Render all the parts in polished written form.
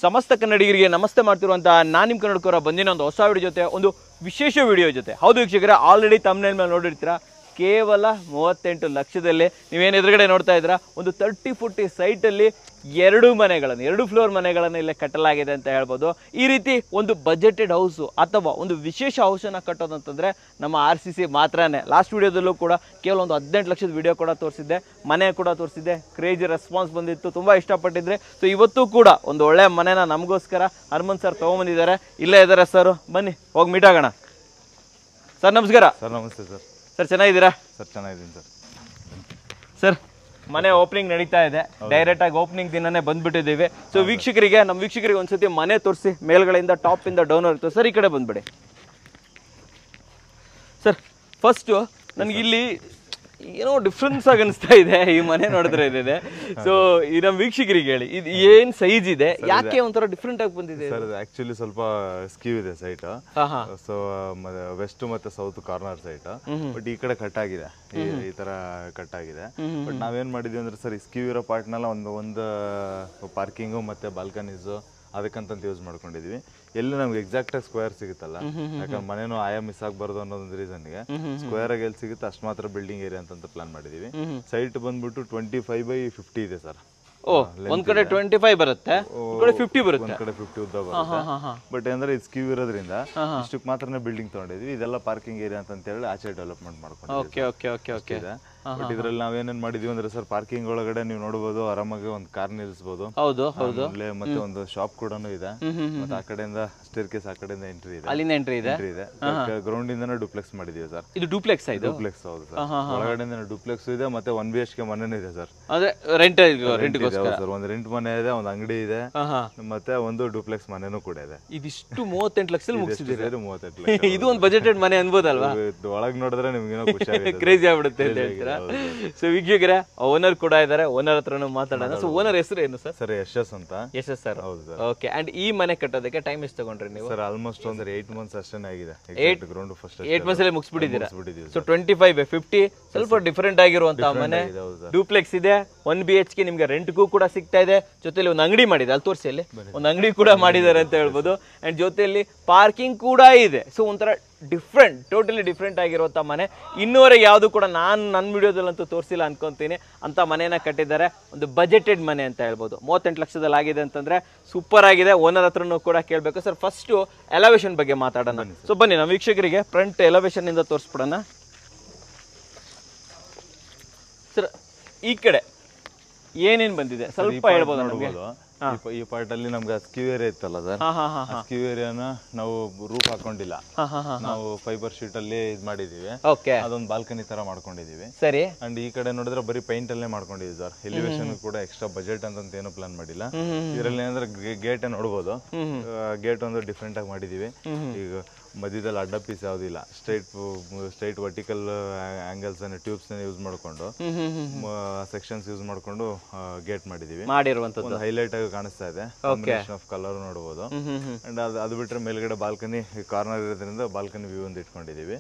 ಸಮಸ್ತ ಕನ್ನಡಿಗರಿಗೆ ನಮಸ್ತೆ ಮಾಡ್ತಿರುವಂತಹ ನಾನು ನಿಮ್ಮ ಕನ್ನಡಕರ ಬಂದಿನ ಒಂದು ಹೊಸ ವಿಡಿಯೋ ಜೊತೆ ಒಂದು ವಿಶೇಷ ವಿಡಿಯೋ ಜೊತೆ. ಹೌದು ವೀಕ್ಷಕರೇ, ಆಲ್ರೆಡಿ ತಮ್ನೇಲ್ ಮೇಲೆ ನೋಡಿರ್ತೀರಾ, ಕೇವಲ 38 ಲಕ್ಷದಲ್ಲಿ ನೀವೇನು ಎದುರುಗಡೆ ನೋಡ್ತಾ ಇದ್ದೀರಾ, ಒಂದು 30-40 ಸೈಟಲ್ಲಿ 2 ಫ್ಲೋರ್ ಮನೆಗಳನ್ನು ಇಲ್ಲೇ ಕಟ್ಟಲಾಗಿದೆ ಅಂತ ಹೇಳ್ಬೋದು. ಈ ರೀತಿ ಒಂದು ಬಜೆಟೆಡ್ ಹೌಸು ಅಥವಾ ಒಂದು ವಿಶೇಷ ಹೌಸನ್ನು ಕಟ್ಟೋದಂತಂದರೆ ನಮ್ಮ RCC ಮಾತ್ರನೇ. ಲಾಸ್ಟ್ ವಿಡಿಯೋದಲ್ಲೂ ಕೂಡ ಕೇವಲ ಒಂದು 18 ಲಕ್ಷದ ವಿಡಿಯೋ ಕೂಡ ತೋರಿಸಿದ್ದೆ, ಮನೆ ಕೂಡ ತೋರಿಸಿದ್ದೆ, ಕ್ರೇಜಿ ರೆಸ್ಪಾನ್ಸ್ ಬಂದಿತ್ತು, ತುಂಬ ಇಷ್ಟಪಟ್ಟಿದ್ರೆ. ಸೊ ಇವತ್ತು ಕೂಡ ಒಂದು ಒಳ್ಳೆ ಮನೆನ ನಮಗೋಸ್ಕರ ಹನುಮಂತ್ ಸರ್ ತೊಗೊಂಬಂದಿದ್ದಾರೆ. ಇಲ್ಲೇ ಇದ್ದಾರೆ ಸರ್, ಬನ್ನಿ ಹೋಗಿ ಮೀಟ್ ಆಗೋಣ. ಸರ್ ನಮಸ್ಕಾರ. ಸರ್ ನಮಸ್ತೆ ಸರ್. ಸರ್ ಚೆನ್ನಾಗಿದ್ದೀರಾ? ಸರ್ ಚೆನ್ನಾಗಿದ್ದೀನಿ ಸರ್. ಸರ್ ಮನೆ ಓಪನಿಂಗ್ ನಡೀತಾ ಇದೆ, ಡೈರೆಕ್ಟ್ ಆಗಿ ಓಪನಿಂಗ್ ದಿನನೇ ಬಂದ್ಬಿಟ್ಟಿದ್ದೀವಿ. ಸೊ ನಮ್ಮ ವೀಕ್ಷಕರಿಗೆ ಒಂದ್ಸತಿ ಮನೆ ತೋರಿಸಿ, ಮೇಲ್ಗಡೆಯಿಂದ ಟಾಪ್ ಇಂದ ಡೌನ್ ಇರುತ್ತೆ. ಸರ್ ಈ ಕಡೆ ಬಂದ್ಬಿಡಿ. ಸರ್ ಫಸ್ಟು ನನಗೆ ಇಲ್ಲಿ ಏನೋ ಡಿಫ್ರೆನ್ಸ್ ಆಗಿ ಅನಿಸ್ತಾ ಇದೆ ಈ ಮನೆ ನೋಡಿದ್ರೆ ಇದೆ. ಸೊ ಈ ನಮ್ಮ ವೀಕ್ಷಕರಿಗೆ ಹೇಳಿ, ಇದು ಏನ್ ಸೈಜ್ ಇದೆ, ಯಾಕೆ ಒಂಥರ ಡಿಫ್ರೆಂಟ್ ಆಗಿ ಬಂದಿದೆ? ಸರ್ ಆಕ್ಚುಲಿ ಸ್ವಲ್ಪ ಸ್ಕ್ಯೂ ಇದೆ ಸೈಟ್. ಸೊ ವೆಸ್ಟ್ ಮತ್ತೆ ಸೌತ್ ಕಾರ್ನರ್ ಸೈಟ್, ಬಟ್ ಈ ಕಡೆ ಕಟ್ ಆಗಿದೆ, ಈ ತರ ಕಟ್ ಆಗಿದೆ. ಬಟ್ ನಾವೇನ್ ಮಾಡಿದ್ವಿ ಅಂದ್ರೆ ಸರ್, ಈ ಸ್ಕ್ಯೂ ಇರೋ ಪಾರ್ಟ್ನೆಲ್ಲ ಒಂದು ಪಾರ್ಕಿಂಗು ಮತ್ತೆ ಬಾಲ್ಕನೀಸ್ ಅದಕ್ಕಂತ ಯೂಸ್ ಮಾಡ್ಕೊಂಡಿದ್ವಿ. ಎಲ್ಲಿ ನಮ್ಗೆ ಎಕ್ಸಾಕ್ಟ್ ಆಗಿ ಸ್ಕ್ವೇರ್ ಸಿಗುತ್ತಲ್ಲ, ಯಾಕಂದ್ರೆ ಮನೇನು ಆಯಾ ಮಿಸ್ ಆಗಬಾರ್ದು ಅನ್ನೋದೊಂದು ರೀಸನ್ಗೆ ಸ್ಕ್ವೇರ್ ಆಗಿ ಎಲ್ಲಿ ಸಿಗುತ್ತೆ ಅಷ್ಟು ಮಾತ್ರ ಬಿಲ್ಡಿಂಗ್ ಏರಿಯಾ ಅಂತ ಪ್ಲಾನ್ ಮಾಡಿದೀವಿ. ಸೈಟ್ ಬಂದ್ಬಿಟ್ಟು 25/50 ಇದೆ ಸರ್. ಒಂದ್ ಕಡೆ 25 ಬರುತ್ತೆ, ಒಂದ್ ಕಡೆ 50 ಬರುತ್ತೆ, ಒಂದ್ ಕಡೆ 50 ಉದ್ದ ಬರುತ್ತೆ. ಬಟ್ ಅಂದ್ರೆ ಇದು ಸ್ಕ್ಯೂ ಇರೋದ್ರಿಂದ ಇಷ್ಟಕ್ಕೆ ಮಾತ್ರನೇ ಬಿಲ್ಡಿಂಗ್ ತಗೊಂಡಿದ್ವಿ. ಇದೆಲ್ಲ ಪಾರ್ಕಿಂಗ್ ಏರಿಯಾ ಅಂತ ಹೇಳಿ ಆಚೆ ಡೆವಲಪ್ಮೆಂಟ್ ಮಾಡ್ಕೊಂಡಿದ್ದೀವಿ. ಬಟ್ ಇದ್ರಲ್ಲಿ ನಾವೇನೇನ್ ಮಾಡಿದೀವಿ ಅಂದ್ರೆ ಸರ್, ಪಾರ್ಕಿಂಗ್ ಒಳಗಡೆ ನೀವು ನೋಡಬಹುದು, ಆರಾಮಾಗಿ ಒಂದು ಕಾರ್ ನಿಲ್ಲಿಸಬಹುದು. ಹೌದು, ಮತ್ತೆ ಒಂದು ಶಾಪ್ ಕೂಡ ಇದೆ. ಮತ್ತೆ ಆ ಕಡೆಯಿಂದ ಸ್ಟೇರ್ ಕೇಸ್, ಆ ಕಡೆಯಿಂದ ಎಂಟ್ರಿ ಇದೆ, ಅಲ್ಲಿಂದ ಎಂಟ್ರಿ ಇದೆ. ಗ್ರೌಂಡ್ ಇಂದಾನೆ ಡುಪ್ಲೆಕ್ಸ್ ಮಾಡಿದೀವಿ ಸರ್. ಇದು ಡುಪ್ಲೆಕ್ಸ್? ಡುಪ್ಲೆಕ್ಸ್ ಹೌದು ಸರ್. ಒಳಗಡೆ ಡುಪ್ಲೆಕ್ಸ್ ಇದೆ, ಮತ್ತೆ 1 BHK ಮನೆನೂ ಇದೆ ಸರ್. ಅಂದ್ರೆ ರೆಂಟ್ ಸರ್, ಒಂದು ರೆಂಟ್ ಮನೆ ಇದೆ, ಒಂದು ಅಂಗಡಿ ಇದೆ, ಮತ್ತೆ ಒಂದು ಡುಪ್ಲೆಕ್ಸ್ ಮನೆನೂ ಕೂಡ ಇದೆ. ಇದಿಷ್ಟು 38 ಲಕ್ಷದಲ್ಲಿ ಮುಗಿಸಿದ್ದೀರಿ. 38 ಲಕ್ಷ. ಇದು ಒಂದು ಬಜೆಟೆಡ್ ಮನೆ ಅನ್ಬೋದಲ್ವಾ? ಒಳಗ್ ನೋಡಿದ್ರೆ ನಿಮ್ಗೆ ಖುಷಿ ಆಗುತ್ತೆ, ಕ್ರೇಜಿ ಆಗ್ಬಿಡುತ್ತೆ ಅಂತ ಹೇಳ್ತೀರಾ. ಸೊ ವೀಕ್ಷಕರೇ, ಓನರ್ ಕೂಡ ಇದ್ದಾರೆ, ಓನರ್ ಹತ್ರನೂ ಮಾತಾಡೋಣ. ಸೊ ಓನರ್ ಹೆಸರು ಏನು ಸರ್? ಸರ್ ಯಶಸ್ ಅಂತ. ಯಶಸ್ ಸರ್. ಹೌದು ಸರ್. ಓಕೆ. ಅಂಡ್ ಈ ಮನೆ ಕಟ್ಟೋದಕ್ಕೆ ಟೈಮ್ ಎಷ್ಟು ತಗೊಂಡ್ರಿ ನೀವು? ಸರ್ ಆಲ್ಮೋಸ್ಟ್ ಒಂದು 8 ಮಂತ್ಸ್ ಅಷ್ಟೇ ಆಗಿದೆ. 8 ಮಂತ್ಸ್ ಅಲ್ಲಿ ಮುಗಿಸ್ಬಿಟ್ಟಿದ್ದೀರಾ. ಸೊ 25/50 ಸ್ವಲ್ಪ ಡಿಫರೆಂಟ್ ಆಗಿರುವಂತಹ ಮನೆ, ಡೂಪ್ಲೆಕ್ಸ್ ಇದೆ, 1 BHK ನಿಮ್ಗೆ ರೆಂಟ್ಗೂ ಕೂಡ ಸಿಗ್ತಾ ಇದೆ. ಜೊತೆಲಿ ಒಂದು ಅಂಗಡಿ ಮಾಡಿದೆ, ಅಲ್ಲಿ ತೋರಿಸಿ, ಅಲ್ಲಿ ಒಂದು ಅಂಗಡಿ ಕೂಡ ಮಾಡಿದ್ದಾರೆ ಅಂತ ಹೇಳ್ಬೋದು. ಅಂಡ್ ಜೊತೆಯಲ್ಲಿ ಪಾರ್ಕಿಂಗ್ ಕೂಡ ಇದೆ. ಸೊ ಒಂಥರ ಟೋಟಲಿ ಡಿಫ್ರೆಂಟ್ ಆಗಿರುವಂಥ ಮನೆ. ಇನ್ನೂವರೆಗೆ ಯಾವುದು ಕೂಡ ನಾನು ನನ್ನ ವಿಡಿಯೋದಲ್ಲಂತೂ ತೋರಿಸಿಲ್ಲ ಅನ್ಕೊಂತೀನಿ, ಅಂತ ಮನೆನ ಕಟ್ಟಿದ್ದಾರೆ. ಒಂದು ಬಜೆಟೆಡ್ ಮನೆ ಅಂತ ಹೇಳ್ಬೋದು. 38 ಲಕ್ಷದಲ್ಲಿ ಆಗಿದೆ ಅಂತಂದ್ರೆ ಸೂಪರ್ ಆಗಿದೆ. ಓನರ್ ಹತ್ರನೂ ಕೂಡ ಕೇಳಬೇಕು. ಸರ್ ಫಸ್ಟು ಎಲಿವೇಶನ್ ಬಗ್ಗೆ ಮಾತಾಡೋಣ. ಸೊ ಬನ್ನಿ ನಮ್ಮ ವೀಕ್ಷಕರಿಗೆ ಫ್ರಂಟ್ ಎಲಿವೇಶನ್ ಇಂದ ತೋರಿಸ್ಬಿಡೋಣ. ಸರ್ ಈ ಕಡೆ ಏನೇನ್ ಬಂದಿದೆ ಸ್ವಲ್ಪ ಹೇಳ್ಬೋದು ನಮಗೆ? ಈ ಪಾರ್ಟ್ ಅಲ್ಲಿ ನಮ್ಗೆ ಸ್ಕ್ಯೂ ಏರಿಯಾ ಇತ್ತಲ್ಲ ಸರ್, ಸ್ಕ್ಯೂ ಏರಿಯಾನ ನಾವು ರೂಫ್ ಹಾಕೊಂಡಿಲ್ಲ, ನಾವು ಫೈಬರ್ ಶೀಟ್ ಅಲ್ಲಿ ಇದ್ ಮಾಡಿದೀವಿ. ಅದೊಂದು ಬಾಲ್ಕನಿ ತರ ಮಾಡ್ಕೊಂಡಿದೀವಿ. ಸರಿ. ಅಂಡ್ ಈ ಕಡೆ ನೋಡಿದ್ರೆ ಬರೀ ಪೈಂಟ್ ಅಲ್ಲೇ ಮಾಡ್ಕೊಂಡಿದ್ವಿ ಸರ್. ಎಲಿವೇಶನ್ ಕೂಡ ಎಕ್ಸ್ಟ್ರಾ ಬಜೆಟ್ ಅಂತ ಏನು ಪ್ಲಾನ್ ಮಾಡಿಲ್ಲ. ಇದರಲ್ಲಿ ಏನಂದ್ರೆ ಗೇಟ್ ನೋಡ್ಬೋದು, ಗೇಟ್ ಒಂದು ಡಿಫ್ರೆಂಟ್ ಆಗಿ ಮಾಡಿದೀವಿ. ಈಗ ಮಧ್ಯದಲ್ಲಿ ಅಡ್ಡ ಪೀಸ್ ಯಾವುದಿಲ್ಲ, straight vertical angles tubes use ಮಾಡ್ಕೊಂಡು, ಸೆಕ್ಷನ್ಸ್ ಯೂಸ್ ಮಾಡ್ಕೊಂಡು ಗೇಟ್ ಮಾಡಿದೀವಿ. ಒಂದು ಹೈಲೈಟ್ ಆಗಿ ಕಾಣಿಸ್ತಾ ಇದೆ, ಕಾಂಬಿನೇಷನ್ ಆಫ್ ಕಲರ್ ನೋಡಬಹುದು. ಅಂಡ್ ಅದು ಬಿಟ್ರೆ ಮೇಲ್ಗಡೆ ಬಾಲ್ಕನಿ ಕಾರ್ನರ್ ಇರೋದ್ರಿಂದ ಬಾಲ್ಕನಿ ವ್ಯೂ ಒಂದು ಇಟ್ಕೊಂಡಿದೀವಿ.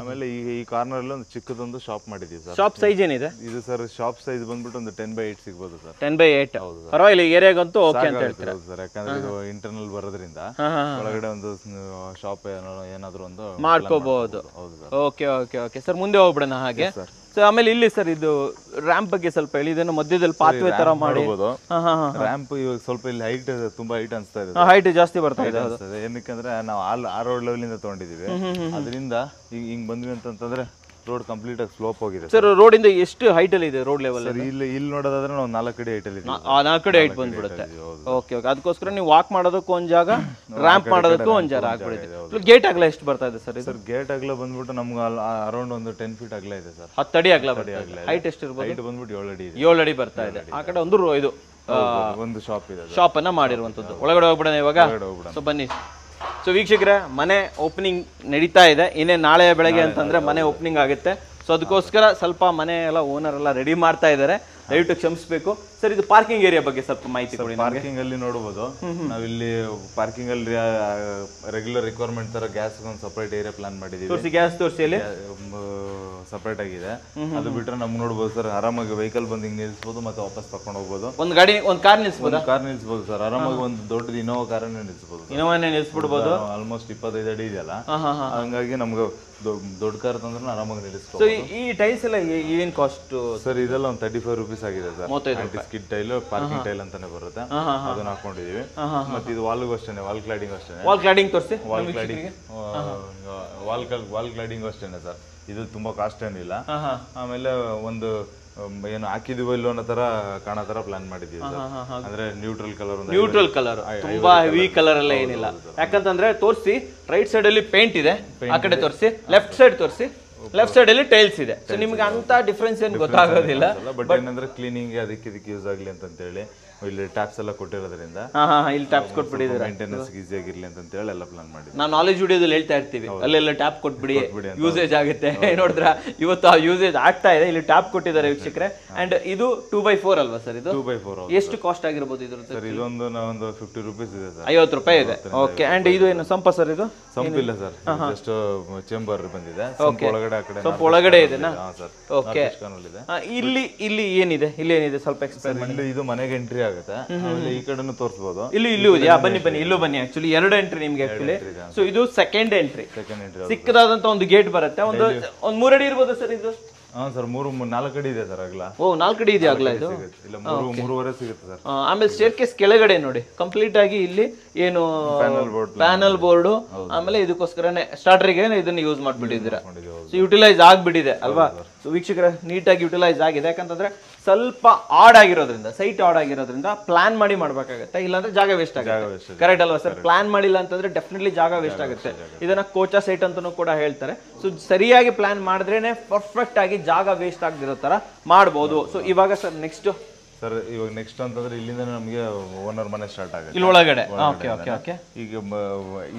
ಆಮೇಲೆ ಈ ಕಾರ್ನರ್ ಅಲ್ಲಿ ಒಂದು ಚಿಕ್ಕದೊಂದು ಶಾಪ್ ಮಾಡಿದೀವಿ ಸರ್. ಶಾಪ್ ಸೈಜ್ ಏನಿದೆ ಇದು ಸರ್? ಶಾಪ್ ಸೈಜ್ ಬಂದ್ಬಿಟ್ಟು ಒಂದು 10/8 ಸಿಗ್ಬೋದು ಸರ್. 10/8 ಹೌದು ಪರವಾಗಿಲ್ಲ, ಏರಿಯಾಗಂತೂ ಓಕೆ ಅಂತ ಹೇಳ್ತೀರಾ ಸರ್. ಯಾಕಂದ್ರೆ ಇದು ಇಂಟರ್ನಲ್ ಬರೋದ್ರಿಂದ ಒಳಗಡೆ ಒಂದು ಶಾಪ್ ಏನಾದ್ರು ಒಂದು ಮಾಡ್ಕೋಬಹುದು. ಓಕೆ ಓಕೆ ಓಕೆ ಸರ್, ಮುಂದೆ ಹೋಗ್ಬಿಡೋಣ ಹಾಗೆ. ಸೊ ಆಮೇಲೆ ಇಲ್ಲಿ ಸರ್ ಇದು ರ್ಯಾಂಪ್ ಬಗ್ಗೆ ಸ್ವಲ್ಪ ಹೇಳಿದೇನು, ಮಧ್ಯದಲ್ಲಿ ಪಾತ್ವೆ ತರ ಮಾಡಬಹುದು. ರ್ಯಾಂಪ್ ಇವಾಗ ಸ್ವಲ್ಪ ಇಲ್ಲಿ ಹೈಟ್ ತುಂಬಾ ಹೈಟ್ ಅನ್ಸ್ತಾ ಇದೆ, ಹೈಟ್ ಜಾಸ್ತಿ ಬರ್ತಾ ಇದೆ. ಏನಕ್ಕಂದ್ರೆ ನಾವು ಆ ರೋಡ್ ಲೆವೆಲ್ ಇಂದ ತಗೊಂಡಿದೀವಿ, ಅದರಿಂದ ಹಿಂಗ್ ಬಂದ್ವಿ ಅಂತಂದ್ರೆ ರೋಡ್ ಕಂಪ್ಲೀಟ್ ಆಗಿ ಸ್ಲೋಪ್ ಹೋಗಿದೆ ಸರ್. ರೋಡ್ ಇಂದ ಎಷ್ಟು ಹೈಟ್ ಅಲ್ಲಿ ಇದೆ ರೋಡ್ ಲೆವೆಲ್? ಇಲ್ಲಿ ನೋಡೋದಾದ್ರೆ ನಾವು 4 ಅಡಿ ಹೈಟ್ ಅಲ್ಲಿ ಇದೆ. 4 ಅಡಿ ಹೈಟ್ ಬಂದ್ಬಿಡುತ್ತೆ. Okay okay. ಅದಕ್ಕೋಸ್ಕರ ನೀವು ವಾಕ್ ಮಾಡೋದಕ್ಕೂ ಒಂದ್ ಜಾಗ, ರ್ಯಾಂಪ್ ಮಾಡೋದಕ್ಕೂ ಒಂದ್ ಜಾಗ ಆಗ್ಬಿಡುತ್ತೆ. ಗೇಟ್ ಅಗಲ ಎಷ್ಟು ಬರ್ತಾ ಇದೆ ಸರ್? ಸರ್ ಗೇಟ್ ಅಗಲ ಬಂದ್ಬಿಟ್ಟು ನಮ್ಗೆ ಅರೌಂಡ್ ಒಂದು 10 ಫೀಟ್ ಅಗಲ ಇದೆ ಸರ್. 10 ಅಡಿ ಅಗಲ ಬರ್ತದೆ. ಹೈಟ್ ಎಷ್ಟು ಇರ್ಬೋದು? ಹೈಟ್ ಬಂದ್ಬಿಟ್ಟು 7 ಅಡಿ ಇದೆ. 7 ಅಡಿ ಬರ್ತಾ ಇದೆ. ಆ ಕಡೆ ಒಂದು ಶಾಪ್ ಇದೆ, ಶಾಪ್ ಅನ್ನ ಮಾಡಿರುವಂತದ್ದು. ಒಳಗಡೆ ಹೋಗ್ಬಿಡೋಣ ಇವಾಗ. ಸೊ ಬನ್ನಿ. ಸೊ ವೀಕ್ಷಕರೇ, ಮನೆ ಓಪನಿಂಗ್ ನಡೀತಾ ಇದೆ. ಇನ್ನೇ ನಾಳೆ ಬೆಳಗ್ಗೆ ಅಂತಂದ್ರೆ ಮನೆ ಓಪನಿಂಗ್ ಆಗುತ್ತೆ. ಸೊ ಅದಕ್ಕೋಸ್ಕರ ಸ್ವಲ್ಪ ಮನೆ ಎಲ್ಲ ಓನರ್ ಎಲ್ಲ ರೆಡಿ ಮಾಡ್ತಾ ಇದ್ದಾರೆ. ದಯವಿಟ್ಟು ಕ್ಷಮಿಸಬೇಕು ಸರ್. ಇದು ಪಾರ್ಕಿಂಗ್ ಏರಿಯಾ ಬಗ್ಗೆ ಸ್ವಲ್ಪ ಮಾಹಿತಿ ಕೊಡಿ. ಪಾರ್ಕಿಂಗ್ ಅಲ್ಲಿ ನೋಡಬಹುದು, ನಾವಿಲ್ಲಿ ಪಾರ್ಕಿಂಗ್ ಅಲ್ಲಿ ರೆಗ್ಯುಲರ್ ರಿಕ್ವೈರ್ಮೆಂಟ್ ತರ ಗ್ಯಾಸ್ ಒಂದು ಸಪರೇಟ್ ಏರಿಯಾ ಪ್ಲಾನ್ ಮಾಡಿದೀವಿ. ತೋರಿಸಿ, ಗ್ಯಾಸ್ ತೋರಿಸಿ, ಅಲ್ಲಿ ಸಪರೇಟ್ ಆಗಿದೆ. ಅದು ಬಿಟ್ರೆ ನಮ್ಗೆ ನೋಡ್ಬೋದು ಸರ್, ಆರಾಮಾಗಿ ವೆಹಿಕಲ್ ಬಂದು ಹಿಂಗ್ ನಿಲ್ಸ್ಬೋದು ಮತ್ತೆ ವಾಪಸ್ ತಕೊಂಡು ಹೋಗ್ಬೋದು. ಒಂದು ಗಾಡಿ, ಒಂದು ಕಾರ್ ನಿಲ್ಸ್ಬೋದು, ಕಾರ್ ನಿಲ್ಸ್ಬೋದು ಸರ್ ಆರಾಮಾಗಿ. ಒಂದು ದೊಡ್ಡದು ಇನೋವಾ ಕಾರನ್ನೇ ನಿಲ್ಸ್ಬೋದು, ಇನೋವಾನೇ ನಿಲ್ಸ್ಬಿಡ್ಬೋದು. ಆಲ್ಮೋಸ್ಟ್ 25 ಅಡಿ ಇದೆಯಲ್ಲ, ಹಂಗಾಗಿ ನಮ್ಗೆ ದೊಡ್ಡ ಕಾರ್ ತಂದ್ರೆ ಆರಾಮಾಗಿ ನಿಲ್ಲಿಸ್ಬೋದು. ಸೊ ಈ ಟೈಲ್ಸ್ ಎಲ್ಲ ಏನ್ ಕಾಸ್ಟ್ ಸರ್? ಇದೆಲ್ಲ ಒಂದು 35 ರೂಪೀಸ್ ಆಗಿದೆ sir. Anti skid tile, parking tile ಅಂತಾನೆ ಬರುತ್ತೆ, ಅದನ್ನ ಹಾಕೊಂಡಿದೀವಿ. ಮತ್ತೆ ಇದು ವಾಲ್ಗೂ ಅಷ್ಟೇನೆ, ವಾಲ್ ಕ್ಲಾಡಿಂಗ್ ಅಷ್ಟೇನೆ. ವಾಲ್ ಕ್ಲಾಡಿಂಗ್ ತೋರಿಸಿ. ವಾಲ್ ಕ್ಲಾಡಿಂಗ್ ಅಷ್ಟೇನೆ ಸರ್. ಇದು ತುಂಬಾ ಕಾಸ್ಟ್ ಏನಿಲ್ಲ. ಆಮೇಲೆ ಒಂದು ಏನು ಹಾಕಿದೀವೋ ಇಲ್ಲೋ ಅನ್ನೋ ತರ ಕಾಣೋ ತರ ಪ್ಲಾನ್ ಮಾಡಿದೀವಿ ಸರ್. ಅಂದ್ರೆ ನ್ಯೂಟ್ರಲ್ ಕಲರ್, ತುಂಬಾ ಹೆವಿ ಕಲರ್ ಎಲ್ಲ ಏನಿಲ್ಲ. ಯಾಕಂತಂದ್ರೆ ತೋರಿಸಿ, ರೈಟ್ ಸೈಡ್ ಅಲ್ಲಿ ಪೇಂಟ್ ಇದೆ, ಆ ಕಡೆ ತೋರಿಸಿ, ಲೆಫ್ಟ್ ಸೈಡ್ ತೋರಿಸಿ, ಲೆಫ್ಟ್ ಸೈಡ್ ಅಲ್ಲಿ ಟೈಲ್ಸ್ ಇದೆ. ಸೊ ನಿಮ್ಗೆ ಅಂತ ಡಿಫ್ರೆನ್ಸ್ ಏನು ಗೊತ್ತಾಗೋದಿಲ್ಲ. ಬಟ್ ಏನಂದ್ರೆ ಕ್ಲೀನಿಂಗ್ ಅದಕ್ಕೆ ಯೂಸ್ ಆಗ್ಲಿ ಅಂತ ಹೇಳಿ ಇಲ್ಲಿ ಟ್ಯಾಪ್ಸ್ ಎಲ್ಲ ಕೊಟ್ಟಿರೋದ್ರಿಂದ ಇಲ್ಲಿ ಟ್ಯಾಪ್ಸ್ ಕೊಟ್ಬಿಟ್ಟಿದ್ದಾರೆ, ಮೇಂಟೆನೆನ್ಸ್ ಈಸಿ ಆಗಿರ್ಲಿ ಅಂತ ಹೇಳಿ ಎಲ್ಲ ಪ್ಲಾನ್ ಮಾಡಿ ನಾವು ನಾಲೆಜ್ ವಿಡಿಯೋದಲ್ಲಿ ಹೇಳ್ತಾ ಇರ್ತೀವಿ, ಅಲ್ಲೆಲ್ಲ ಟ್ಯಾಪ್ ಕೊಟ್ಬಿಡಿ, ಯೂಸೇಜ್ ಆಗುತ್ತೆ. ನೋಡಿದ್ರ ಇವತ್ತು ಆ ಯೂಸೇಜ್ ಆಗ್ತಾ ಇದೆ. ಇಲ್ಲಿ ಟ್ಯಾಪ್ ಕೊಟ್ಟಿದ್ದಾರೆ ವೀಕ್ಷಕರೇ. ಅಂಡ್ ಇದು 2x4 ಅಲ್ವಾ ಸರ್? ಇದು 2x4. ಎಷ್ಟು ಕಾಸ್ಟ್ ಆಗಿರ್ಬೋದು ಇದ್ರ? ಸರ್ ಇದೊಂದು 50 ರೂಪೀಸ್ ಇದೆ ಸರ್. 50 ರೂಪಾಯಿ ಇದೆ. ಓಕೆ. ಅಂಡ್ ಇದು ಏನು ಸಂಪ ಸರ್? ಇದು ಸಂಪಿಲ್ಲ ಸರ್, ಜಸ್ಟ್ ಚೇಂಬರ್ ಬಂದಿದೆ. ಒಳಗಡೆ ಆ ಕಡೆ ಸ್ವಲ್ಪ ಒಳಗಡೆ ಇದೆನಾ? ಸರ್. ಓಕೆ. ಇಲ್ಲಿ ಏನಿದೆ ಸ್ವಲ್ಪ ಎಕ್ಸ್ಪ್ಲೈನ್ ಮಾಡಿ. ಇದು ಮನೆಗೆ ಎಂಟ್ರಿ ಆಗುತ್ತೆ, ಆಮೇಲೆ ಈ ಕಡೆನೂ ತೋರಿಸಬಹುದು. ಇಲ್ಲೂ ಇದೆಯಾ? ಇಲ್ಲೂ ಬನ್ನಿ. ಆಕ್ಚುಲಿ 2 ಎಂಟ್ರಿ ನಿಮ್ಗೆ ಆಕ್ಚುಲಿ. ಸೊ ಇದು ಸೆಕೆಂಡ್ ಎಂಟ್ರಿ. ಸಿಕ್ಕದಾದಂತ ಒಂದು ಗೇಟ್ ಬರುತ್ತೆ. ಒಂದು 3 ಅಡಿ ಇರ್ಬೋದು ಸರ್ ಇದು? ಹಾ ಸರ್, 4 ಅಡಿ ಇದೆ ಸರ್ ಅಗಲ. ಓ, 4 ಅಡಿ ಇದೆ ಅಗಲ ಇದು? ಇಲ್ಲ, 3.5 ಸಿಗುತ್ತೆ ಸರ್. ಆಮೇಲೆ ಸ್ಟೇರ್ ಕೇಸ್ ಕೆಳಗಡೆ ನೋಡಿ, ಕಂಪ್ಲೀಟ್ ಆಗಿ ಇಲ್ಲಿ ಏನು ಪ್ಯಾನಲ್ ಬೋರ್ಡ್, ಆಮೇಲೆ ಇದಕ್ಕೋಸ್ಕರನೇ ಸ್ಟಾರ್ಟರ್ಗೆ ಇದನ್ನ ಯೂಸ್ ಮಾಡ್ಬಿಟ್ಟಿದ್ದೀರಾ. ಸೊ ಯುಟಿಲೈಸ್ ಆಗ್ಬಿಟ್ಟಿದೆ ಅಲ್ವಾ? ಸೊ ವೀಕ್ಷಕರ ನೀಟಾಗಿ ಯುಟಿಲೈಸ್ ಆಗಿದೆ. ಯಾಕಂತಂದ್ರೆ ಸ್ವಲ್ಪ ಆಡ್ ಆಗಿರೋದ್ರಿಂದ, ಸೈಟ್ ಆಡ್ ಆಗಿರೋದ್ರಿಂದ ಪ್ಲಾನ್ ಮಾಡಿ ಮಾಡ್ಬೇಕಾಗತ್ತೆ, ಇಲ್ಲಾಂದ್ರೆ ಜಾಗ ವೇಸ್ಟ್ ಆಗುತ್ತೆ. ಕರೆಕ್ಟ್ ಅಲ್ವಾ ಸರ್? ಪ್ಲಾನ್ ಮಾಡಿಲ್ಲ ಅಂತಂದ್ರೆ ಡೆಫಿನೆಟ್ಲಿ ಜಾಗ ವೇಸ್ಟ್ ಆಗುತ್ತೆ. ಇದನ್ನ ಕೋಚಾ ಸೈಟ್ ಅಂತಾನೂ ಕೂಡ ಹೇಳ್ತಾರೆ. ಸೊ ಸರಿಯಾಗಿ ಪ್ಲಾನ್ ಮಾಡಿದ್ರೇನೆ ಪರ್ಫೆಕ್ಟ್ ಆಗಿ ಜಾಗ ವೇಸ್ಟ್ ಆಗದಿರೋ ತರ ಮಾಡ್ಬೋದು. ಸೊ ಇವಾಗ ಸರ್ ನೆಕ್ಸ್ಟ್ ಸರ್, ಇವಾಗ ನೆಕ್ಸ್ಟ್ ಅಂತಂದ್ರೆ ಇಲ್ಲಿಂದ ನಮಗೆ ಓನರ್ ಮನೆ ಸ್ಟಾರ್ಟ್ ಆಗುತ್ತೆ, ಇಲ್ಲಿ ಒಳಗಡೆ. Okay okay okay. ಈಗ